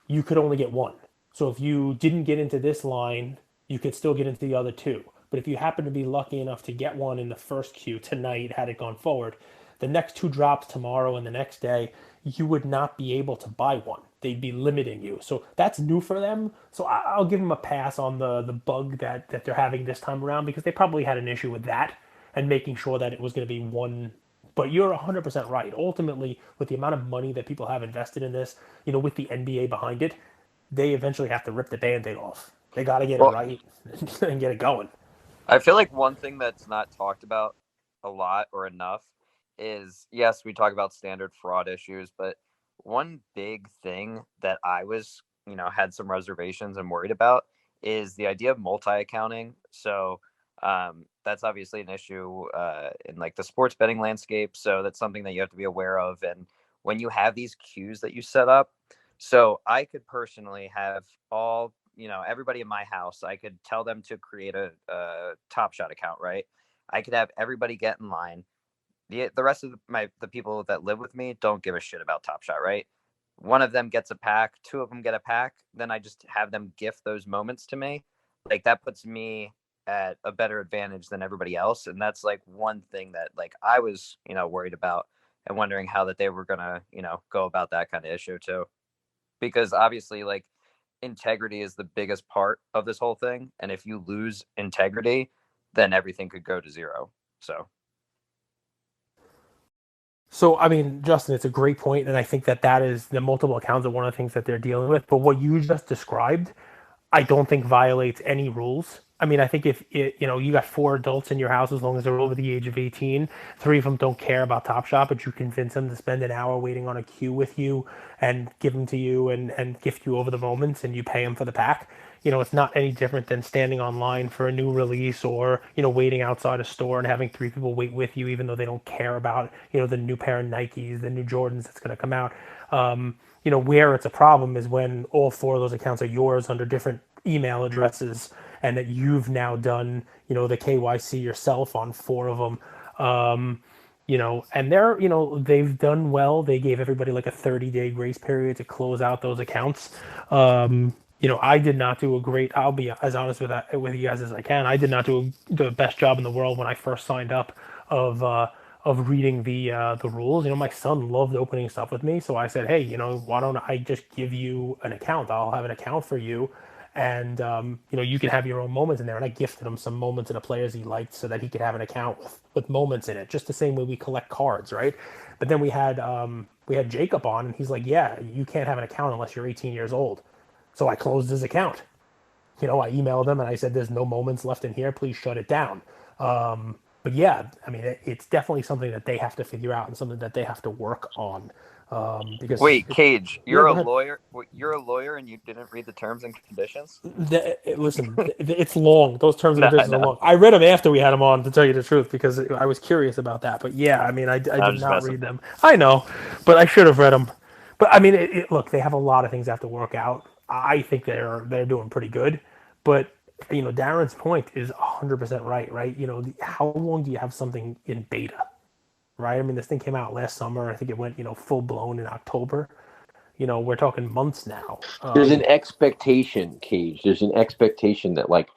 you could only get one. So if you didn't get into this line, you could still get into the other 2. But if you happen to be lucky enough to get one in the first queue tonight, had it gone forward, the next 2 drops tomorrow and the next day, you would not be able to buy one. They'd be limiting you. So that's new for them. So I'll give them a pass on the bug that they're having this time around, because they probably had an issue with that and making sure that it was going to be one. But you're 100% right. Ultimately, with the amount of money that people have invested in this, with the NBA behind it, they eventually have to rip the band-aid off. They got to get it Well, right and get it going. I feel like one thing that's not talked about a lot or enough is, yes, we talk about standard fraud issues, but one big thing that I was, had some reservations and worried about is the idea of multi-accounting. So that's obviously an issue in like the sports betting landscape. So that's something that you have to be aware of. And when you have these queues that you set up, so I could personally have all, everybody in my house, I could tell them to create a Top Shot account, right? I could have everybody get in line. The rest of the people that live with me don't give a shit about Top Shot, right? One of them gets a pack, 2 of them get a pack, then I just have them gift those moments to me. Like that puts me at a better advantage than everybody else, and that's like one thing that like I was, worried about and wondering how that they were gonna, go about that kind of issue too, because obviously like integrity is the biggest part of this whole thing, and if you lose integrity, then everything could go to zero. So, I mean, Justin, it's a great point, and I think that is the multiple accounts are one of the things that they're dealing with. But what you just described, I don't think violates any rules. I mean, I think if you got 4 adults in your house, as long as they're over the age of 18, 3 of them don't care about Top Shot, but you convince them to spend an hour waiting on a queue with you and give them to you and gift you over the moments, and you pay them for the pack. It's not any different than standing online for a new release, or waiting outside a store and having 3 people wait with you, even though they don't care about the new pair of Nikes, the new Jordans that's going to come out. Where it's a problem is when all 4 of those accounts are yours under different email addresses, and that you've now done the KYC yourself on 4 of them. And they've done well. They gave everybody like a 30-day grace period to close out those accounts. I did not do a great. I'll be as honest with you guys as I can. I did not do the best job in the world when I first signed up of reading the rules. My son loved opening stuff with me, so I said, hey, why don't I just give you an account? I'll have an account for you, and you can have your own moments in there. And I gifted him some moments of the players he liked, so that he could have an account with moments in it, just the same way we collect cards, right? But then we had Jacob on, and he's like, yeah, you can't have an account unless you're 18 years old. So I closed his account. I emailed him and I said, there's no moments left in here. Please shut it down. But yeah, I mean, it's definitely something that they have to figure out and something that they have to work on. Because Wait, Cage, Yeah, you're go a ahead. lawyer. You're a lawyer, and you didn't read the terms and conditions. Listen, it's long. Those terms and No, conditions are no, long. I read them after we had them on, to tell you the truth, because I was curious about that. But yeah, I mean, I I'm did just not messing. read them. I know, but I should have read them. But I mean, look, they have a lot of things they have to work out. I think they're doing pretty good. But Darren's point is 100% right. Right? How long do you have something in beta? Right? I mean, this thing came out last summer. I think it went full blown in October. We're talking months now. There's an expectation, Cage. There's an expectation that like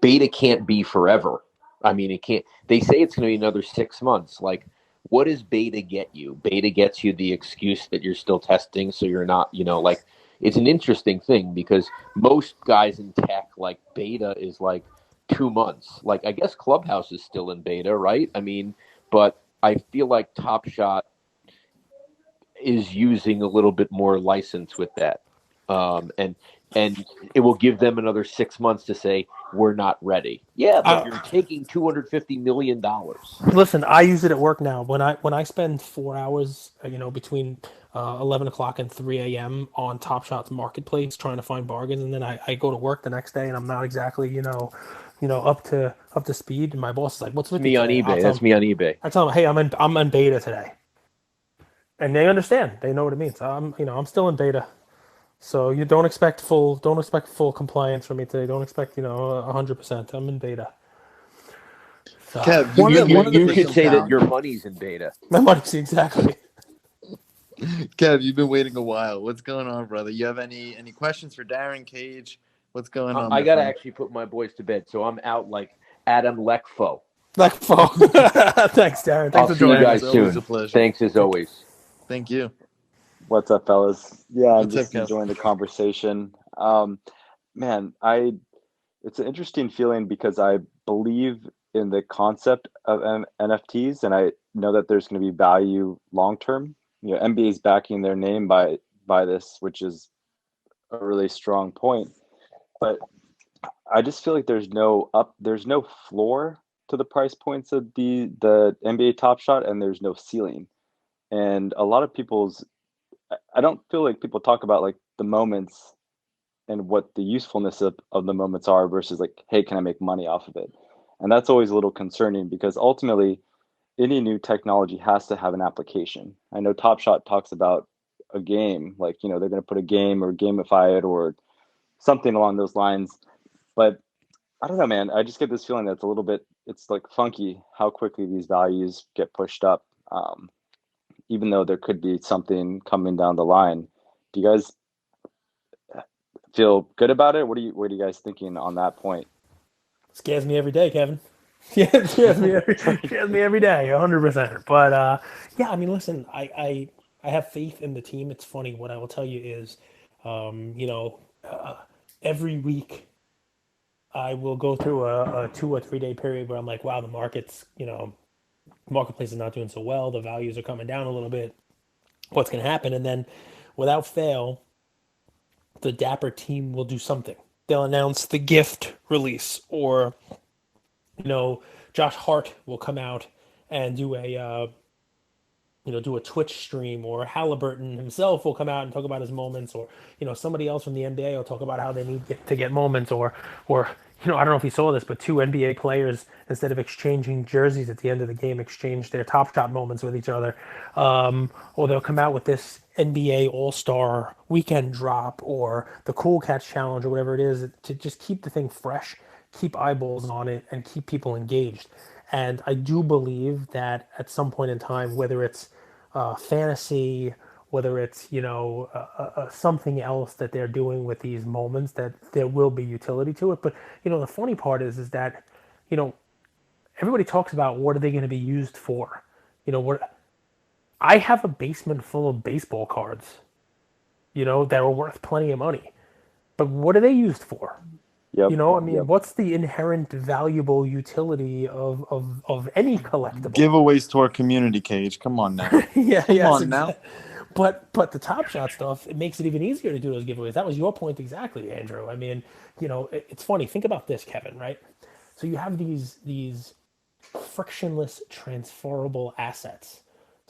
beta can't be forever. I mean, it can't. They say it's going to be another 6 months. Like, what does beta get you? Beta gets you the excuse that you're still testing, so you're not, like, it's an interesting thing because most guys in tech, like, beta is like 2 months. Like, I guess Clubhouse is still in beta, right? I mean, but I feel like Top Shot is using a little bit more license with that, and it will give them another 6 months to say we're not ready. Yeah, but you're taking $250 million. Listen, I use it at work now. When I spend 4 hours, between 11 o'clock and 3 a.m. on Top Shot's marketplace trying to find bargains, and then I go to work the next day and I'm not exactly up to speed. And my boss is like, "What's It's with you me on today?" eBay. That's me on eBay. I tell them, "Hey, I'm in beta today," and they understand. They know what it means. I'm still in beta. So you don't expect full compliance from me today. Don't expect 100%. I'm in beta. So Kev, You, you, you've you, been you waiting should say that around. your money's in beta. my money's exactly. Kev, you've been waiting a while. What's going on, brother? You have any questions for Darren Cage? What's going on, I my got to friend? actually put my boys to bed, so I'm out like Adam Leckfo. Like phone. Thanks, Darren. Thanks I'll for see you joining guys us. It's always a soon. pleasure. Thanks as always. Thank you. What's up, fellas? Yeah, I'm What's up, just Kev? enjoying the conversation. Man, it's an interesting feeling because I believe in the concept of NFTs, and I know that there's going to be value long term. NBA is backing their name by this, which is a really strong point. But I just feel like there's no floor to the price points of the NBA Top Shot, and there's no ceiling. And a lot of I don't feel like people talk about like the moments and what the usefulness of the moments are versus like, hey, can I make money off of it? And that's always a little concerning because ultimately any new technology has to have an application. I know Top Shot talks about a game, like, they're going to put a game or gamify it or something along those lines. But I don't know, man. I just get this feeling that's it's like funky how quickly these values get pushed up, even though there could be something coming down the line. Do you guys feel good about it? What are you guys thinking on that point? Scares me every day, Kevin. Yeah, it scares me every day, 100%. But yeah, I mean, listen, I have faith in the team. It's funny. What I will tell you is, um, you know, uh, every week I will go through a 2 or 3 day period where I'm like, wow, marketplace is not doing so well. The values are coming down a little bit. What's going to happen? And then, without fail, the Dapper team will do something. They'll announce the gift release, or Josh Hart will come out and do a Twitch stream, or Halliburton himself will come out and talk about his moments, or somebody else from the NBA will talk about how they need to get moments, or I don't know if you saw this, but two NBA players, instead of exchanging jerseys at the end of the game, exchanged their Top Shot moments with each other, or they'll come out with this NBA All Star Weekend drop, or the Cool Catch Challenge, or whatever it is, to just keep the thing fresh, keep eyeballs on it, and keep people engaged. And I do believe that at some point in time, whether it's fantasy, whether it's something else that they're doing with these moments, that there will be utility to it. But the funny part is that you know everybody talks about what are they going to be used for. What I have a basement full of baseball cards, that are worth plenty of money. But what are they used for? Yep, I mean, yep. what's the inherent valuable utility of any collectible? Giveaways to our community, Cage. Come on now. Yeah, Come yes, on now. but the Top Shot stuff, it makes it even easier to do those giveaways. That was your point exactly, Andrew. I mean, it's funny. Think about this, Kevin. Right? So you have these frictionless transferable assets.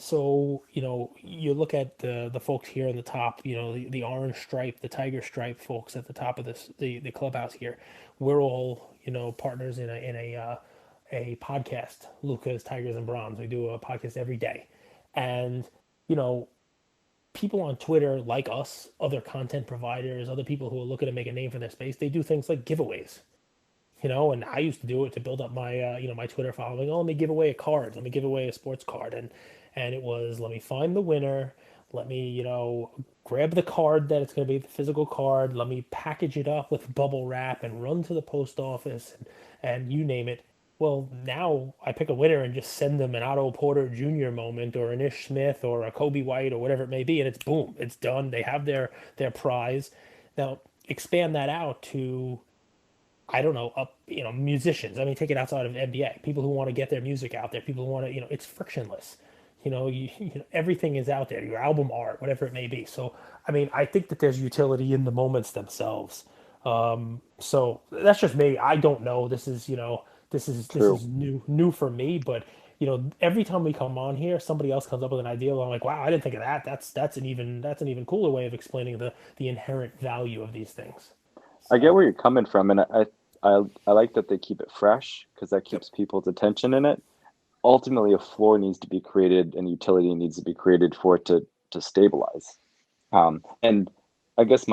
So you look at the folks here in the top. The orange stripe, the tiger stripe folks at the top of the clubhouse here. We're all partners in a podcast. Luca's Tigers and Bronze. We do a podcast every day, and you know people on Twitter like us, other content providers, other people who are looking to make a name for their space, they do things like giveaways. And I used to do it to build up my Twitter following. Oh, let me give away a card. Let me give away a sports card, and it was, let me find the winner. Let me grab the card that it's going to be, the physical card. Let me package it up with bubble wrap and run to the post office, and you name it. Well, now I pick a winner and just send them an Otto Porter Jr. moment or an Ish Smith or a Kobe White or whatever it may be, and it's boom, it's done. They have their prize. Now expand that out to, I don't know, up, musicians. I mean, take it outside of NBA. People who want to get their music out there. People who want to, it's frictionless. Everything is out there. Your album art, whatever it may be. So, I mean, I think that there's utility in the moments themselves. So that's just me. I don't know. This is True. new for me. But every time we come on here, somebody else comes up with an idea. I'm like, wow, I didn't think of that. That's an even cooler way of explaining the inherent value of these things. I get So, where you're coming from, and I like that they keep it fresh because that yep. keeps people's attention in it. Ultimately, a floor needs to be created and utility needs to be created for it to stabilize. And I guess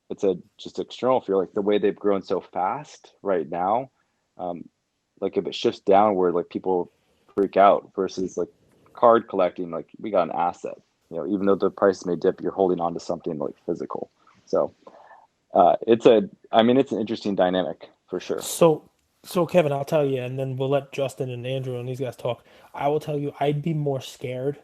it's a just external feel, like the way they've grown so fast right now. Um, like if it shifts downward, like people freak out versus like card collecting, like we got an asset. Even though the price may dip, you're holding on to something like physical. So it's an interesting dynamic for sure. So Kevin, I'll tell you, and then we'll let Justin and Andrew and these guys talk. I will tell you, I'd be more scared.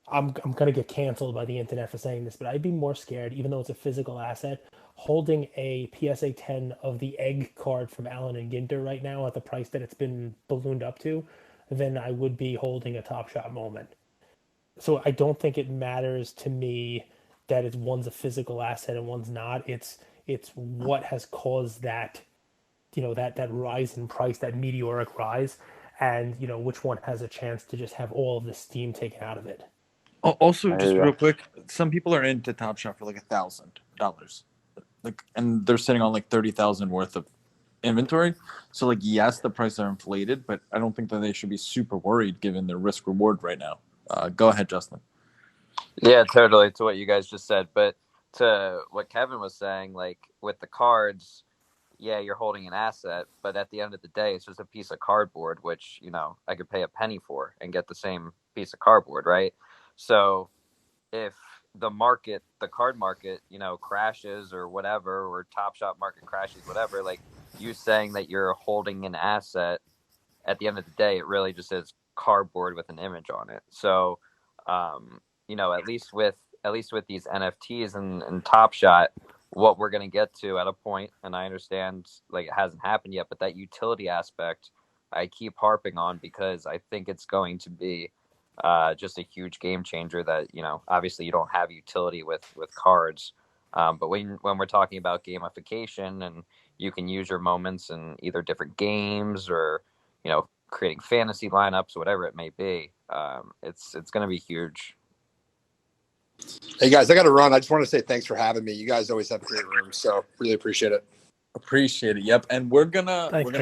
I'm gonna get canceled by the internet for saying this, but I'd be more scared, even though it's a physical asset, holding a PSA 10 of the egg card from Allen and Ginter right now at the price that it's been ballooned up to, than I would be holding a Top Shot moment. So I don't think it matters to me that one's a physical asset and one's not. It's what has caused that rise in price, that meteoric rise, and which one has a chance to just have all of the steam taken out of it. Also, I hear just ya. real quick, some people are into Top Shot for like $1,000, and they're sitting on like 30,000 worth of inventory. So like, yes, the prices are inflated, but I don't think that they should be super worried given their risk reward right now. Go ahead, Justin. Yeah, totally, to what you guys just said. But to what Kevin was saying, like with the cards, yeah, you're holding an asset, but at the end of the day, it's just a piece of cardboard, which, I could pay a penny for and get the same piece of cardboard, right? So if the card market, crashes or whatever, or Top Shot market crashes, whatever, like you saying that you're holding an asset, at the end of the day, it really just is cardboard with an image on it. So, at least with these NFTs and Top Shot, what we're going to get to at a point, and I understand like it hasn't happened yet, but that utility aspect I keep harping on because I think it's going to be just a huge game changer. That obviously you don't have utility with cards, but when we're talking about gamification and you can use your moments in either different games or creating fantasy lineups, whatever it may be, it's going to be huge. Hey guys, I got to run. I just want to say thanks for having me. You guys always have great rooms, so really appreciate it. Appreciate it. Yep, and we're gonna Thanks,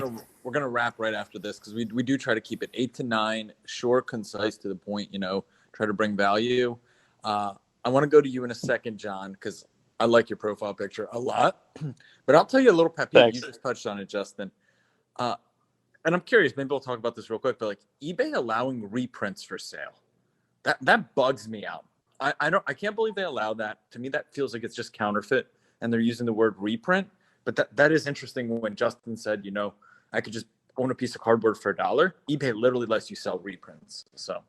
we're gonna wrap right after this because we do try to keep it 8 to 9, short, concise, to the point. Try to bring value. I want to go to you in a second, John, because I like your profile picture a lot. But I'll tell you a little pet peeve. Thanks. You just touched on it, Justin. And I'm curious. Maybe we'll talk about this real quick. But like eBay allowing reprints for sale, that bugs me out. I can't believe they allow that. To me, that feels like it's just counterfeit, and they're using the word reprint. But that is interesting. When Justin said, I could just own a piece of cardboard for $1. eBay literally lets you sell reprints. So,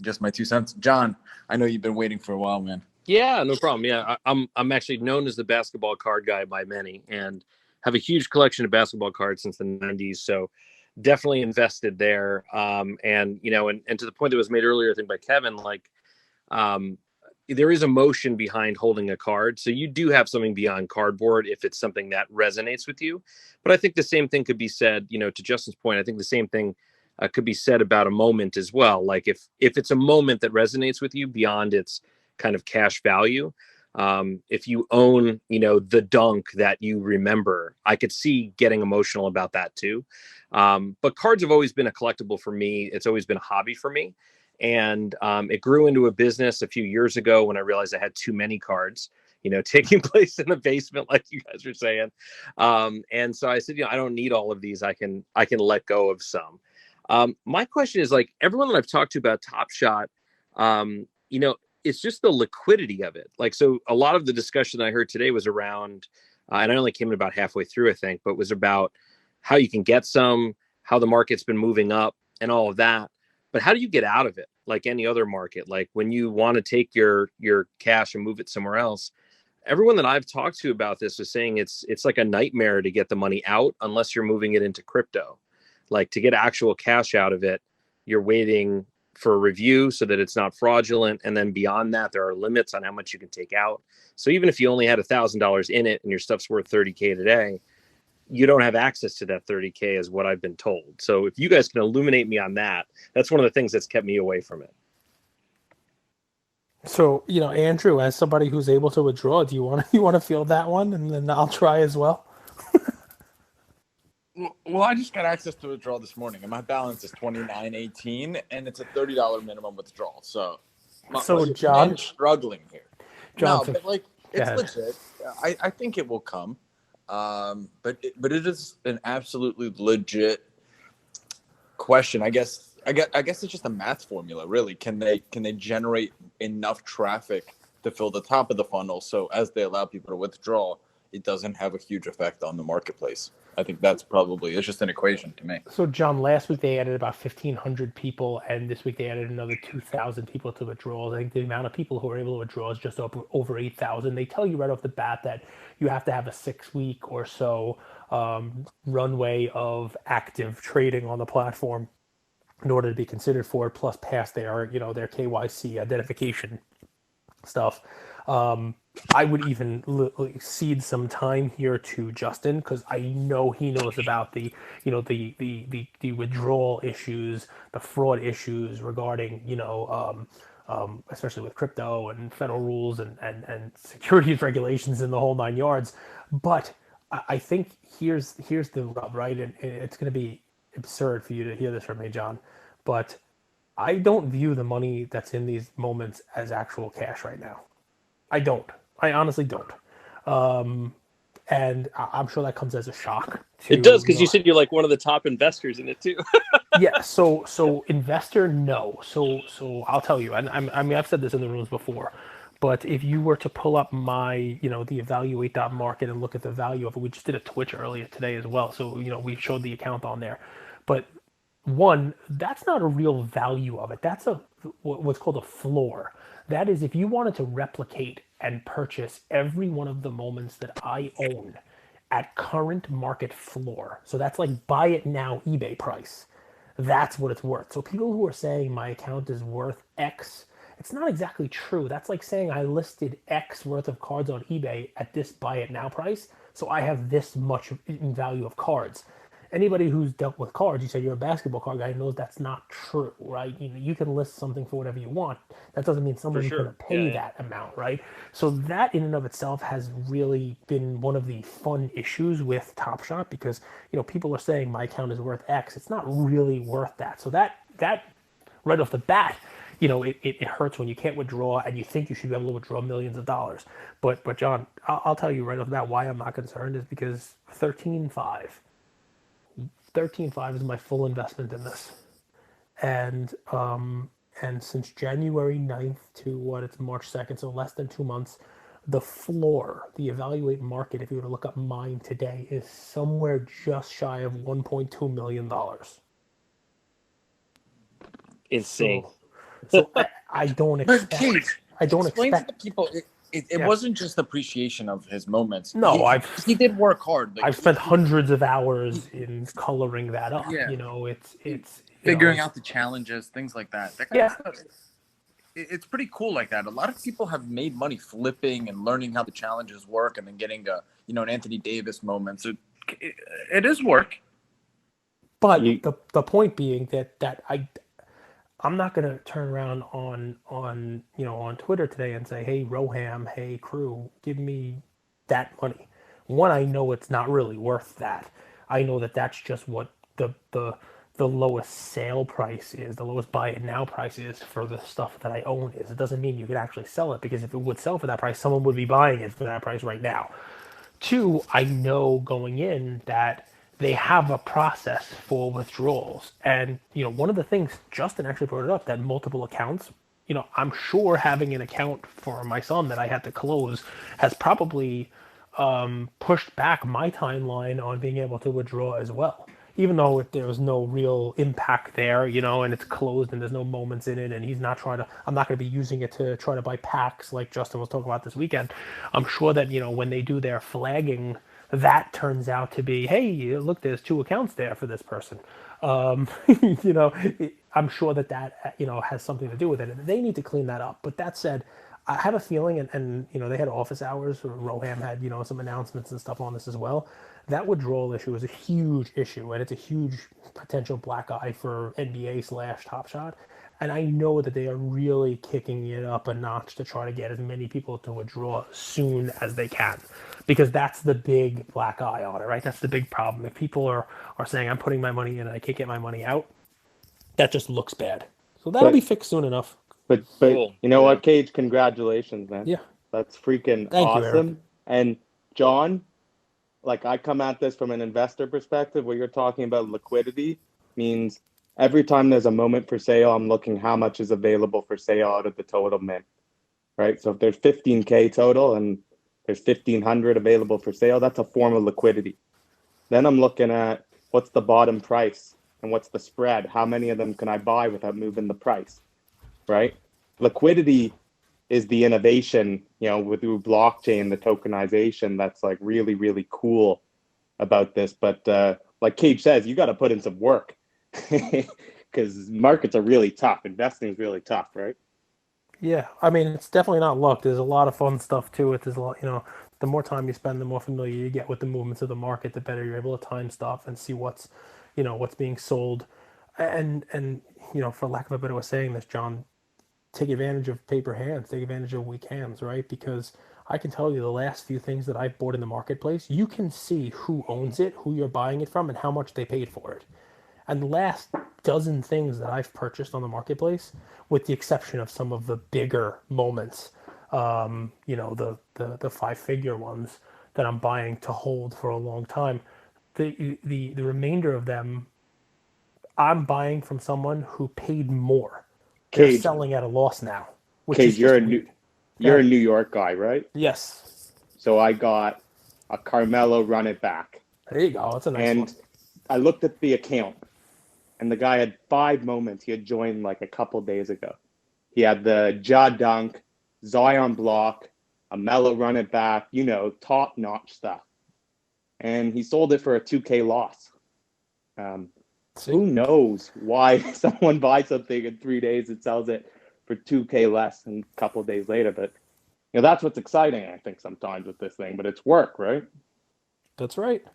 just my 2 cents. John, I know you've been waiting for a while, man. Yeah, no problem. Yeah, I'm actually known as the basketball card guy by many, and have a huge collection of basketball cards since the '90s. So definitely invested there. And to the point that was made earlier, I think by Kevin, like um, there is emotion behind holding a card. So you do have something beyond cardboard if it's something that resonates with you. But I think the same thing could be said, to Justin's point. I think the same thing could be said about a moment as well. Like if it's a moment that resonates with you beyond its kind of cash value. If you own, the dunk that you remember, I could see getting emotional about that too. But cards have always been a collectible for me. It's always been a hobby for me. And it grew into a business a few years ago when I realized I had too many cards, taking place in the basement, like you guys were saying. And so I said, I don't need all of these. I can let go of some. My question is, like, everyone that I've talked to about Top Shot, it's just the liquidity of it. Like, so a lot of the discussion I heard today was around, and I only came in about halfway through, I think, but was about how you can get some, how the market's been moving up and all of that. But how do you get out of it like any other market? Like when you want to take your cash and move it somewhere else, everyone that I've talked to about this is saying it's like a nightmare to get the money out unless you're moving it into crypto. Like to get actual cash out of it, you're waiting for a review so that it's not fraudulent. And then beyond that, there are limits on how much you can take out. So even if you only had $1,000 in it and your stuff's worth 30K today, you don't have access to that 30K is what I've been told. So if you guys can illuminate me on that, that's one of the things that's kept me away from it. So, Andrew, as somebody who's able to withdraw, do you want to field that one, and then I'll try as well? Well, I just got access to withdrawal this morning, and my balance is $29.18, and it's a $30 minimum withdrawal. So, John, I'm struggling here. John, No, but it's legit. I think it will come, but it is an absolutely legit question. I guess it's just a math formula, really. Can they generate enough traffic to fill the top of the funnel so as they allow people to withdraw, it doesn't have a huge effect on the marketplace? I think it's just an equation to me. So, John, last week they added about 1,500 people, and this week they added another 2,000 people to withdrawals. I think the amount of people who are able to withdraw is just over 8,000. They tell you right off the bat that you have to have a 6-week or so runway of active trading on the platform in order to be considered for it, plus pass their KYC identification stuff. I would even cede some time here to Justin, because I know he knows about the withdrawal issues, the fraud issues regarding especially with crypto and federal rules and securities regulations and the whole 9 yards. But I think here's the rub, right? And it's going to be absurd for you to hear this from me, John, but I don't view the money that's in these moments as actual cash right now. I don't. I honestly don't. And I'm sure that comes as a shock. It does, because you said you're like one of the top investors in it too. Yeah. So investor, no. So I'll tell you, and I mean, I've said this in the rooms before, but if you were to pull up my, the evaluate.market and look at the value of it, we just did a Twitch earlier today as well. So, we showed the account on there, but one, that's not a real value of it. That's what's called a floor. That is, if you wanted to replicate and purchase every one of the moments that I own at current market floor, so that's like buy it now eBay price, that's what it's worth. So people who are saying my account is worth X, it's not exactly true. That's like saying I listed X worth of cards on eBay at this buy it now price, so I have this much in value of cards. Anybody who's dealt with cards, you said you're a basketball card guy, knows that's not true, right? You can list something for whatever you want. That doesn't mean somebody's going to pay that amount, right? So that in and of itself has really been one of the fun issues with Top Shot, because people are saying my account is worth X. It's not really worth that. So that right off the bat, it hurts when you can't withdraw and you think you should be able to withdraw millions of dollars. But John, I'll tell you right off the bat why I'm not concerned is because 13.5 is my full investment in this, and since January 9th to it's March 2nd, so less than 2 months, the floor, the evaluate market, if you were to look up mine today, is somewhere just shy of $1.2 million. Insane. So I don't expect. Explain to the people. It wasn't just appreciation of his moments. No, he did work hard. I've spent hundreds of hours in coloring that up. Yeah. It's figuring out the challenges, things like that. That kind of stuff, it's pretty cool like that. A lot of people have made money flipping and learning how the challenges work, and then getting an Anthony Davis moment. So it is work. But the point being that I'm not going to turn around on Twitter today and say, hey, Roham, hey, crew, give me that money. One, I know it's not really worth that. I know that that's just what the lowest sale price is, the lowest buy it now price is for the stuff that I own is. It doesn't mean you could actually sell it, because if it would sell for that price, someone would be buying it for that price right now. Two, I know going in that they have a process for withdrawals. And, one of the things, Justin actually brought it up, that multiple accounts, I'm sure having an account for my son that I had to close has probably pushed back my timeline on being able to withdraw as well. even though there was no real impact there, and it's closed and there's no moments in it, and I'm not going to be using it to try to buy packs like Justin was talking about this weekend. I'm sure that, when they do their flagging, that turns out to be, hey, look, there's 2 accounts there for this person. Um, I'm sure that has something to do with it, and they need to clean that up. But that said, I have a feeling, and they had office hours. Roham had some announcements and stuff on this as well. That withdrawal issue is a huge issue, and it's a huge potential black eye for NBA / Top Shot. And I know that they are really kicking it up a notch to try to get as many people to withdraw as soon as they can, because that's the big black eye on it, right? That's the big problem. If people are saying, I'm putting my money in and I can't get my money out, that just looks bad. So that'll be But fixed soon enough. but Cool. you know Yeah. what, Cage? Congratulations, man. Yeah. That's freaking Thank you, Eric. awesome. And John, like I come at this from an investor perspective, where you're talking about liquidity means every time there's a moment for sale, I'm looking how much is available for sale out of the total mint, right? So if there's 15K total and there's 1,500 available for sale, that's a form of liquidity. Then I'm looking at what's the bottom price and what's the spread. How many of them can I buy without moving the price, right? Liquidity is the innovation, with through blockchain, the tokenization, that's like really, really cool about this. But like Cage says, you got to put in some work because markets are really tough. Investing is really tough, right? Yeah, I mean, it's definitely not luck. There's a lot of fun stuff to it. There's a lot, the more time you spend, the more familiar you get with the movements of the market, the better you're able to time stuff and see what's being sold. And for lack of a better way of saying this, John, take advantage of paper hands, take advantage of weak hands, right? Because I can tell you the last few things that I've bought in the marketplace, you can see who owns it, who you're buying it from, and how much they paid for it. And the last dozen things that I've purchased on the marketplace, with the exception of some of the bigger moments, the 5-figure ones that I'm buying to hold for a long time, the remainder of them, I'm buying from someone who paid more. They're Cage, selling at a loss now, which is Cage, just weird. you're a New York guy, right? Yes. So I got a Carmelo run it back. There you go. That's a nice one. And I looked at the account, and the guy had 5 moments. He had joined like a couple days ago. He had the Ja dunk, Zion block, a Melo run it back, top notch stuff. And he sold it for a 2K loss. Who knows why someone buys something in 3 days and sells it for 2K less and a couple of days later? But that's what's exciting, I think, sometimes with this thing. But it's work, right? That's right.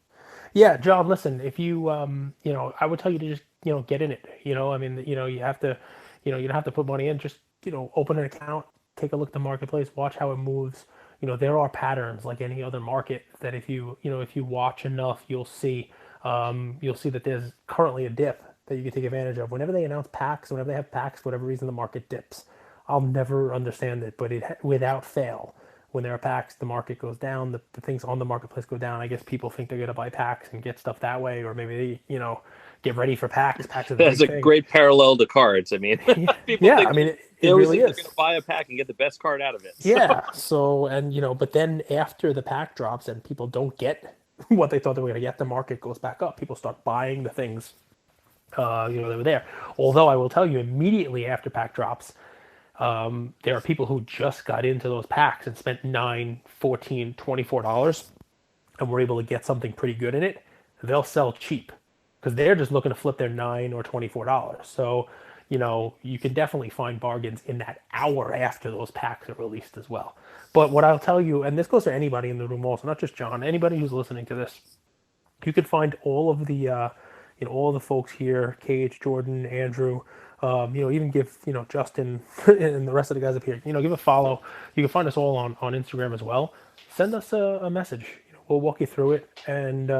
Yeah, John, listen, if you, I would tell you to just, get in it. I mean, you have to, you don't have to put money in. Just, open an account, take a look at the marketplace, watch how it moves. There are patterns like any other market that if you watch enough, you'll see that there's currently a dip that you can take advantage of. Whenever they announce packs, whenever they have packs, for whatever reason, the market dips. I'll never understand it, but without fail, when there are packs, the market goes down. The things on the marketplace go down. I guess people think they're gonna buy packs and get stuff that way, or maybe they, get ready for packs. Packs are the That's big a thing. great parallel to cards. I mean, people Yeah, think I mean, it they always really think is. they're going to buy a pack and get the best card out of it. So. Yeah. So, and but then after the pack drops and people don't get what they thought they were going to get, the market goes back up. People start buying the things, that were there. Although I will tell you, immediately after pack drops, there are people who just got into those packs and spent $9, $14, $24 and were able to get something pretty good in it. They'll sell cheap because they're just looking to flip their $9 or $24. So, you can definitely find bargains in that hour after those packs are released as well. But what I'll tell you, and this goes to anybody in the room also, not just John, anybody who's listening to this, you can find all of the, all the folks here, Cage, Jordan, Andrew, even give, Justin and the rest of the guys up here, give a follow. You can find us all on Instagram as well. Send us a message. We'll walk you through it. And,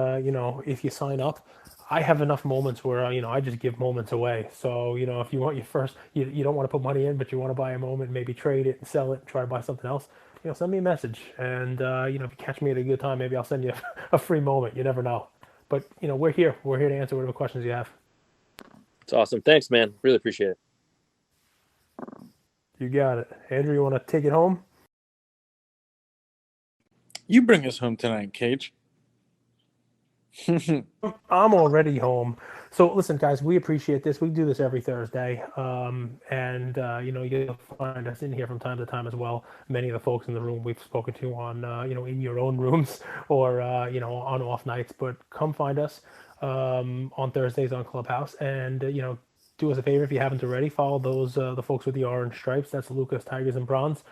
if you sign up, I have enough moments where, I just give moments away. So, if you want your first, you don't want to put money in, but you want to buy a moment, maybe trade it and sell it and try to buy something else, send me a message. And, if you catch me at a good time, maybe I'll send you a free moment. You never know. But, we're here. We're here to answer whatever questions you have. It's awesome. Thanks, man. Really appreciate it. You got it. Andrew, you want to take it home? You bring us home tonight, Cage. I'm already home. So listen, guys, we appreciate this. We do this every Thursday, and you'll find us in here from time to time as well. Many of the folks in the room we've spoken to on in your own rooms or on off nights. But come find us on Thursdays on Clubhouse, and do us a favor if you haven't already. Follow those the folks with the orange stripes. That's Lucas, Tigers, and Bronze.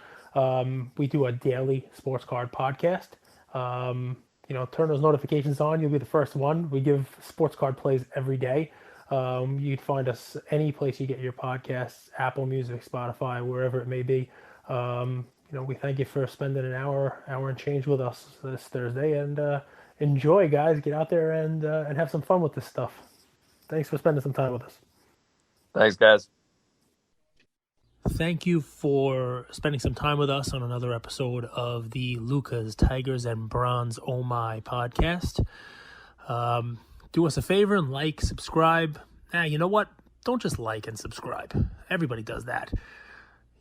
We do a daily sports card podcast. Turn those notifications on. You'll be the first one. We give sports card plays every day. You'd find us any place you get your podcasts, Apple Music, Spotify, wherever it may be. We thank you for spending an hour and change with us this Thursday, and enjoy, guys. Get out there and have some fun with this stuff. Thanks for spending some time with us. Thanks, guys. Thank you for spending some time with us on another episode of the Lucas, Tigers, and Bronze Oh My podcast. Do us a favor and like, subscribe. You know what? Don't just like and subscribe. Everybody does that.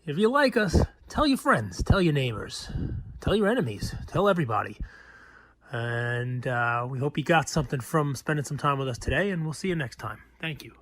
If you like us, tell your friends, tell your neighbors, tell your enemies, tell everybody. And we hope you got something from spending some time with us today, and we'll see you next time. Thank you.